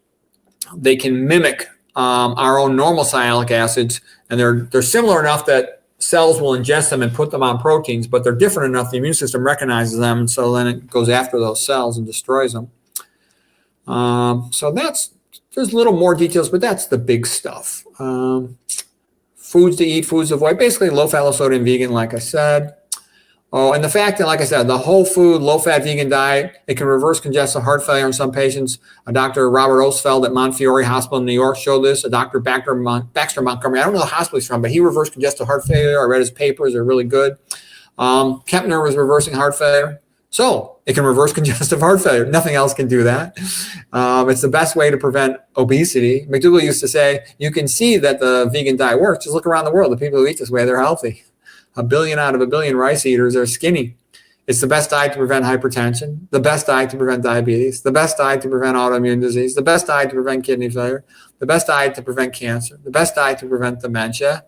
Speaker 2: they can mimic our own normal sialic acids, and they're similar enough that cells will ingest them and put them on proteins, but they're different enough the immune system recognizes them, and so then it goes after those cells and destroys them. So there's a little more details, but that's the big stuff. Foods to eat, foods to avoid, basically low-fat, low-sodium vegan, like I said. Oh, and the fact that, like I said, the whole food, low-fat vegan diet, it can reverse congestive heart failure in some patients. Dr. Robert Osfeld at Montefiore Hospital in New York showed this. Dr. Baxter Montgomery, I don't know the hospital he's from, but he reversed congestive heart failure. I read his papers. They're really good. Kempner was reversing heart failure. So it can reverse congestive heart failure. Nothing else can do that. It's the best way to prevent obesity. McDougall used to say, you can see that the vegan diet works. Just look around the world. The people who eat this way, they're healthy. 1 billion out of 1 billion rice eaters are skinny. It's the best diet to prevent hypertension, the best diet to prevent diabetes, the best diet to prevent autoimmune disease, the best diet to prevent kidney failure, the best diet to prevent cancer, the best diet to prevent dementia.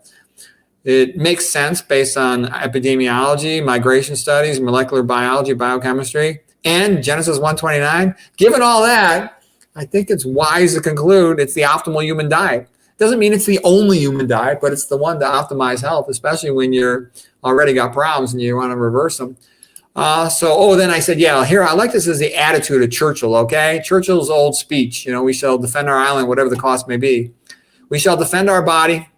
Speaker 2: It makes sense based on epidemiology, migration studies, molecular biology, biochemistry, and Genesis 1:29. Given all that, I think it's wise to conclude it's the optimal human diet. Doesn't mean it's the only human diet, but it's the one to optimize health, especially when you're already got problems and you want to reverse them. Then I said, yeah, here, I like this as the attitude of Churchill, okay? Churchill's old speech, we shall defend our island, whatever the cost may be. We shall defend our body,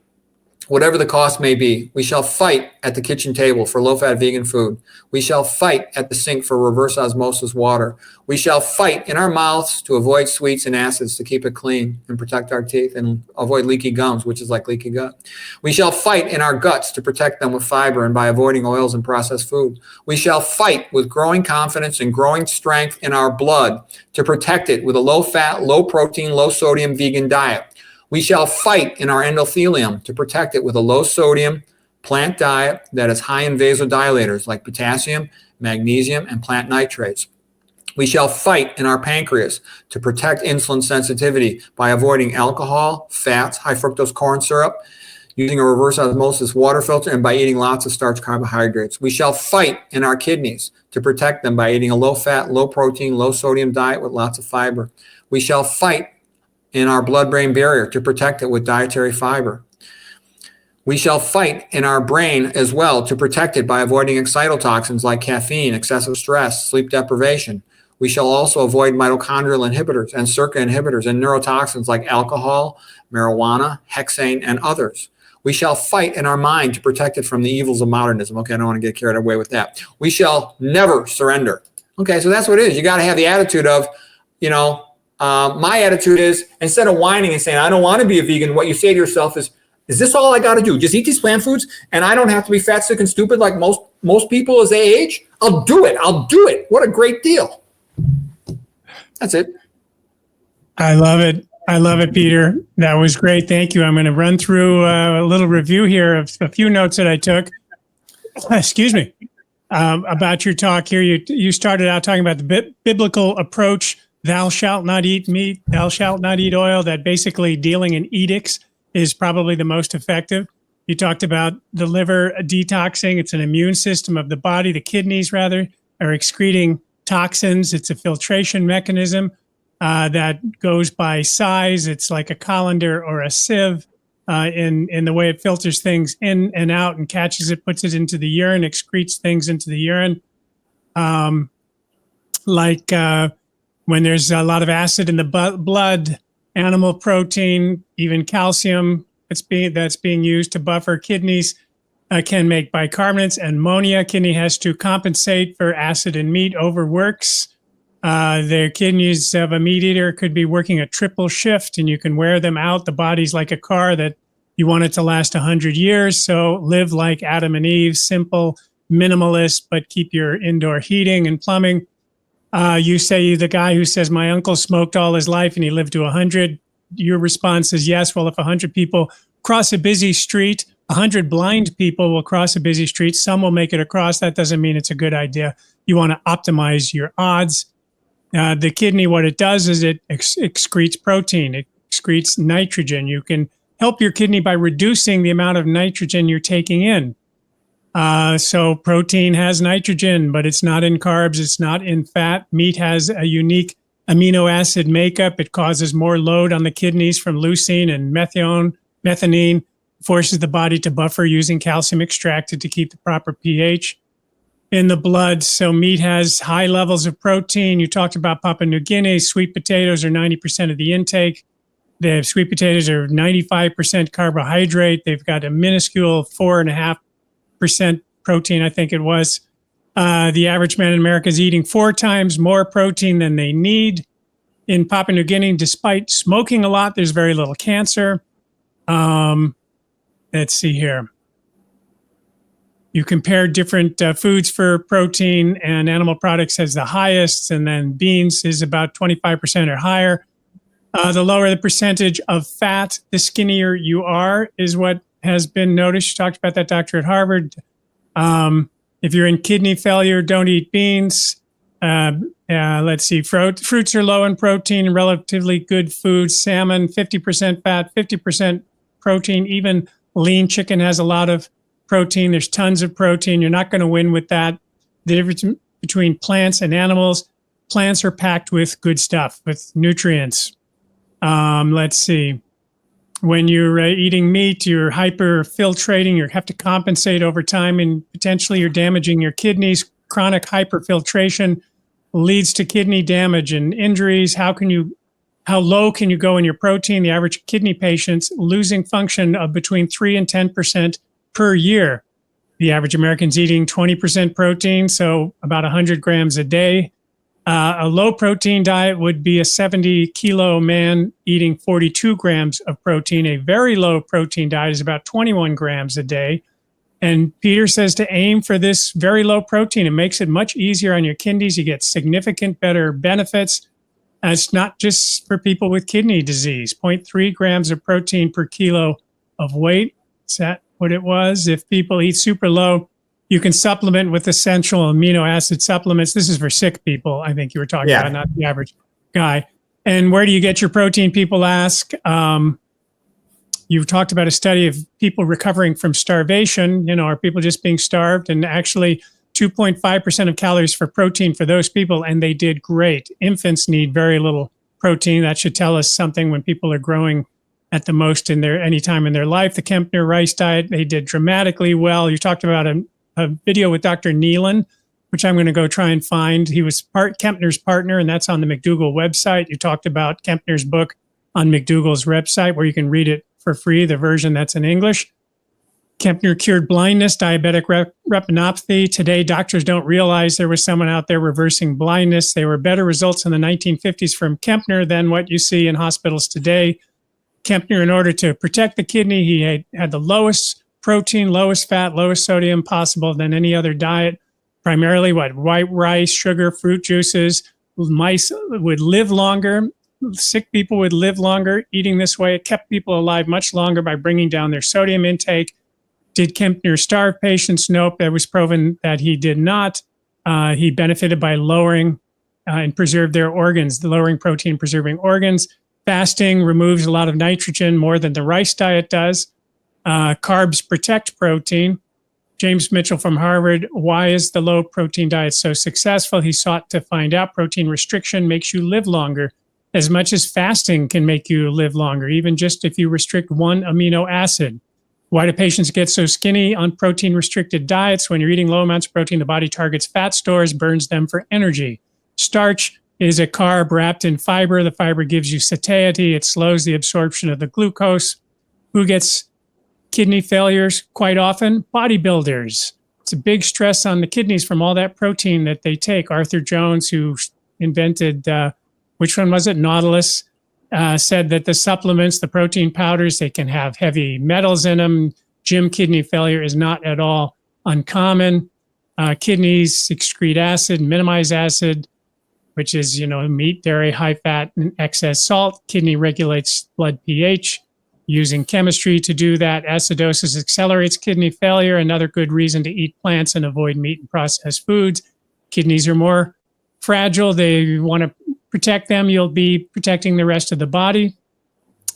Speaker 2: whatever the cost may be. We shall fight at the kitchen table for low-fat vegan food. We shall fight at the sink for reverse osmosis water. We shall fight in our mouths to avoid sweets and acids to keep it clean and protect our teeth and avoid leaky gums, which is like leaky gut. We shall fight in our guts to protect them with fiber and by avoiding oils and processed food. We shall fight with growing confidence and growing strength in our blood to protect it with a low-fat, low-protein, low-sodium vegan diet. We shall fight in our endothelium to protect it with a low-sodium plant diet that is high in vasodilators like potassium, magnesium, and plant nitrates. We shall fight in our pancreas to protect insulin sensitivity by avoiding alcohol, fats, high fructose corn syrup, using a reverse osmosis water filter, and by eating lots of starch carbohydrates. We shall fight in our kidneys to protect them by eating a low-fat, low-protein, low-sodium diet with lots of fiber. We shall fight in our blood-brain barrier to protect it with dietary fiber. We shall fight in our brain as well to protect it by avoiding excitotoxins like caffeine, excessive stress, sleep deprivation. We shall also avoid mitochondrial inhibitors and SERCA inhibitors and neurotoxins like alcohol, marijuana, hexane, and others. We shall fight in our mind to protect it from the evils of modernism. Okay, I don't want to get carried away with that. We shall never surrender. Okay, so that's what it is. You got to have the attitude of, my attitude is, instead of whining and saying, I don't want to be a vegan, what you say to yourself is this all I got to do? Just eat these plant foods and I don't have to be fat, sick, and stupid like most people as they age? I'll do it. What a great deal. That's it.
Speaker 1: I love it, Peter. That was great. Thank you. I'm going to run through a little review here of a few notes that I took. Excuse me. About your talk here. You started out talking about the biblical approach. Thou shalt not eat meat, thou shalt not eat oil, that basically dealing in edicts is probably the most effective. You talked about the liver detoxing. It's an immune system of the body. The kidneys, rather, are excreting toxins. It's a filtration mechanism that goes by size. It's like a colander or a sieve in the way it filters things in and out and catches it, puts it into the urine, excretes things into the urine. When there's a lot of acid in the blood, animal protein, even calcium that's being used to buffer kidneys can make bicarbonates and ammonia. Kidney has to compensate for acid in meat, overworks. Their kidneys of a meat eater could be working a triple shift, and you can wear them out. The body's like a car that you want it to last 100 years. So live like Adam and Eve, simple, minimalist, but keep your indoor heating and plumbing. You say the guy who says, my uncle smoked all his life and he lived to 100. Your response is yes. Well, if 100 people cross a busy street, 100 blind people will cross a busy street. Some will make it across. That doesn't mean it's a good idea. You want to optimize your odds. The kidney, what it does is it excretes protein. It excretes nitrogen. You can help your kidney by reducing the amount of nitrogen you're taking in. So protein has nitrogen, but it's not in carbs. It's not in fat. Meat has a unique amino acid makeup. It causes more load on the kidneys from leucine and methionine, forces the body to buffer using calcium extracted to keep the proper pH in the blood. So meat has high levels of protein. You talked about Papua New Guinea. Sweet potatoes are 90% of the intake. The sweet potatoes are 95% carbohydrate. They've got a minuscule 4.5% protein, I think it was. The average man in America is eating 4 times more protein than they need. In Papua New Guinea, despite smoking a lot, there's very little cancer. Let's see here. You compare different foods for protein, and animal products has the highest, and then beans is about 25% or higher. The lower the percentage of fat, the skinnier you are, is what has been noticed. You talked about that, doctor at Harvard. If you're in kidney failure, don't eat beans. Let's see, fruits are low in protein, relatively good food. Salmon, 50% fat, 50% protein. Even lean chicken has a lot of protein. There's tons of protein. You're not going to win with that. The difference between plants and animals, plants are packed with good stuff, with nutrients. Let's see. When you're eating meat, you're hyperfiltrating. You have to compensate over time, and potentially you're damaging your kidneys. Chronic hyperfiltration leads to kidney damage and injuries. How low can you go in your protein? The average kidney patient's losing function of between 3 and 10% per year. The average American's eating 20% protein, so about 100 grams a day. A low protein diet would be a 70-kilo man eating 42 grams of protein. A very low protein diet is about 21 grams a day. And Peter says to aim for this very low protein. It makes it much easier on your kidneys. You get significant better benefits. And it's not just for people with kidney disease. 0.3 grams of protein per kilo of weight. Is that what it was? If people eat super low, you can supplement with essential amino acid supplements. This is for sick people, I think you were talking about, not the average guy. And where do you get your protein, people ask? You've talked about a study of people recovering from starvation. Are people just being starved? And actually 2.5% of calories for protein for those people, and they did great. Infants need very little protein. That should tell us something when people are growing at the most in any time in their life. The Kempner rice diet, they did dramatically well. You talked about a video with Dr. Nealon, which I'm going to go try and find. He was Kempner's partner, and that's on the McDougall website. You talked about Kempner's book on McDougall's website, where you can read it for free, the version that's in English. Kempner cured blindness, diabetic retinopathy. Today, doctors don't realize there was someone out there reversing blindness. There were better results in the 1950s from Kempner than what you see in hospitals today. Kempner, in order to protect the kidney, he had the lowest protein, lowest fat, lowest sodium possible than any other diet. Primarily white rice, sugar, fruit juices. Mice would live longer. Sick people would live longer eating this way. It kept people alive much longer by bringing down their sodium intake. Did Kempner starve patients? Nope. It was proven that he did not. He benefited by lowering and preserved their organs, lowering protein, preserving organs. Fasting removes a lot of nitrogen, more than the rice diet does. Carbs protect protein. James Mitchell from Harvard, why is the low protein diet so successful? He sought to find out protein restriction makes you live longer as much as fasting can make you live longer, even just if you restrict one amino acid. Why do patients get so skinny on protein restricted diets? When you're eating low amounts of protein, the body targets fat stores, burns them for energy. Starch is a carb wrapped in fiber. The fiber gives you satiety. It slows the absorption of the glucose. Who gets kidney failures quite often? Bodybuilders. It's a big stress on the kidneys from all that protein that they take. Arthur Jones, who invented, which one was it? Nautilus, said that the supplements, the protein powders, they can have heavy metals in them. Gym kidney failure is not at all uncommon. Kidneys excrete acid, minimize acid, which is, meat, dairy, high fat, and excess salt. Kidney regulates blood pH. Using chemistry to do that, acidosis accelerates kidney failure. Another good reason to eat plants and avoid meat and processed foods. Kidneys are more fragile. They want to protect them. You'll be protecting the rest of the body.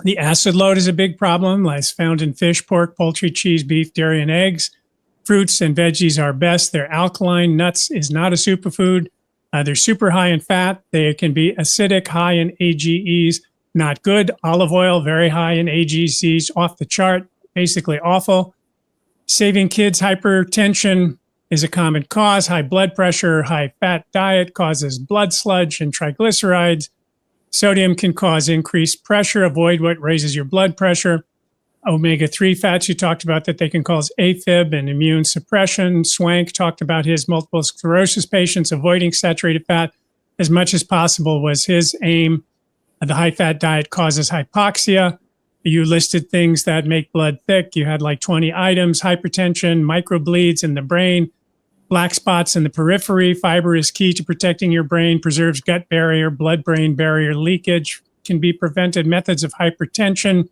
Speaker 1: The acid load is a big problem, as found in fish, pork, poultry, cheese, beef, dairy, and eggs. Fruits and veggies are best. They're alkaline. Nuts is not a superfood. They're super high in fat. They can be acidic, high in AGEs. Not good. Olive oil, very high in AGCs, off the chart, basically awful. Saving kids hypertension is a common cause. High blood pressure, high fat diet causes blood sludge and triglycerides. Sodium can cause increased pressure. Avoid what raises your blood pressure. Omega-3 fats, you talked about that they can cause AFib and immune suppression. Swank talked about his multiple sclerosis patients avoiding saturated fat as much as possible was his aim. The high-fat diet causes hypoxia. You listed things that make blood thick. You had like 20 items: hypertension, microbleeds in the brain, black spots in the periphery. Fiber is key to protecting your brain, preserves gut barrier, blood-brain barrier leakage, can be prevented. Methods of hypertension.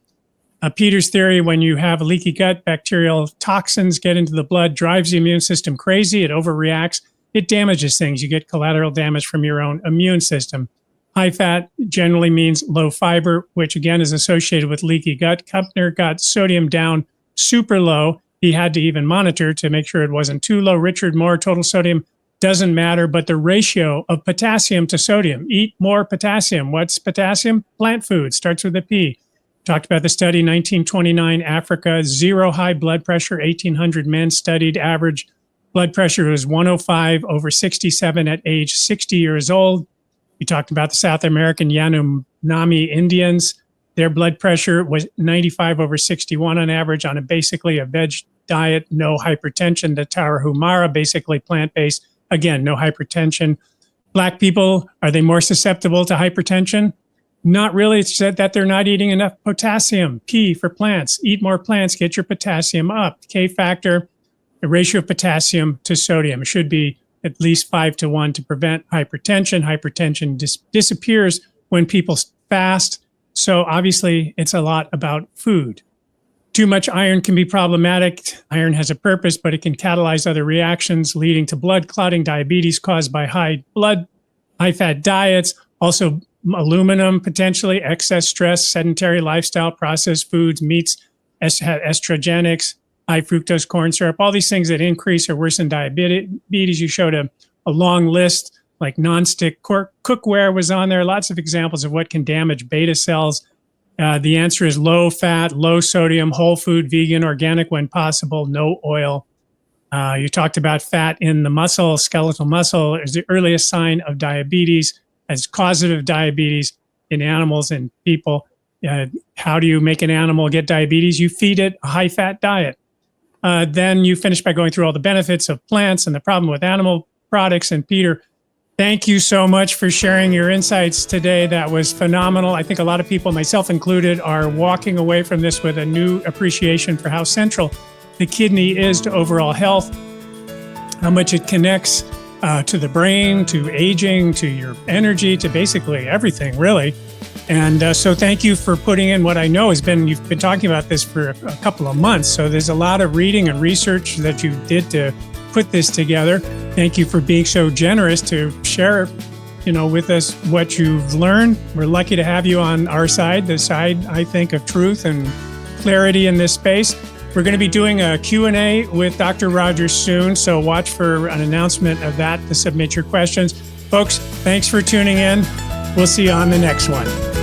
Speaker 1: Peter's theory, when you have a leaky gut, bacterial toxins get into the blood, drives the immune system crazy. It overreacts. It damages things. You get collateral damage from your own immune system. High fat generally means low fiber, which again is associated with leaky gut. Kempner got sodium down super low. He had to even monitor to make sure it wasn't too low. Richard Moore, total sodium doesn't matter, but the ratio of potassium to sodium. Eat more potassium. What's potassium? Plant food, starts with a P. Talked about the study, 1929, Africa, zero high blood pressure, 1,800 men studied. Average blood pressure was 105 over 67 at age 60 years old. We talked about the South American Yanomami Indians. Their blood pressure was 95 over 61 on average on basically a veg diet, no hypertension. The Tarahumara, basically plant-based, again, no hypertension. Black people, are they more susceptible to hypertension? Not really. It's said that they're not eating enough potassium. P for plants. Eat more plants, get your potassium up. K factor, the ratio of potassium to sodium should be at least 5-to-1 to prevent hypertension. Hypertension disappears when people fast. So obviously it's a lot about food. Too much iron can be problematic. Iron has a purpose, but it can catalyze other reactions leading to blood clotting, diabetes caused by high fat diets, also aluminum potentially, excess stress, sedentary lifestyle, processed foods, meats, estrogenics, high fructose corn syrup, all these things that increase or worsen diabetes. You showed a long list, like nonstick cookware was on there, lots of examples of what can damage beta cells. The answer is low fat, low sodium, whole food, vegan, organic when possible, no oil. You talked about fat in the muscle, skeletal muscle is the earliest sign of diabetes, as causative diabetes in animals and people. How do you make an animal get diabetes? You feed it a high-fat diet. Then you finish by going through all the benefits of plants and the problem with animal products. And Peter, thank you so much for sharing your insights today. That was phenomenal. I think a lot of people, myself included, are walking away from this with a new appreciation for how central the kidney is to overall health, how much it connects to the brain, to aging, to your energy, to basically everything, really. And so thank you for putting in what I know has been, you've been talking about this for a couple of months. So there's a lot of reading and research that you did to put this together. Thank you for being so generous to share, with us what you've learned. We're lucky to have you on our side, the side, I think, of truth and clarity in this space. We're going to be doing a Q&A with Dr. Rogers soon, so watch for an announcement of that to submit your questions. Folks, thanks for tuning in. We'll see you on the next one.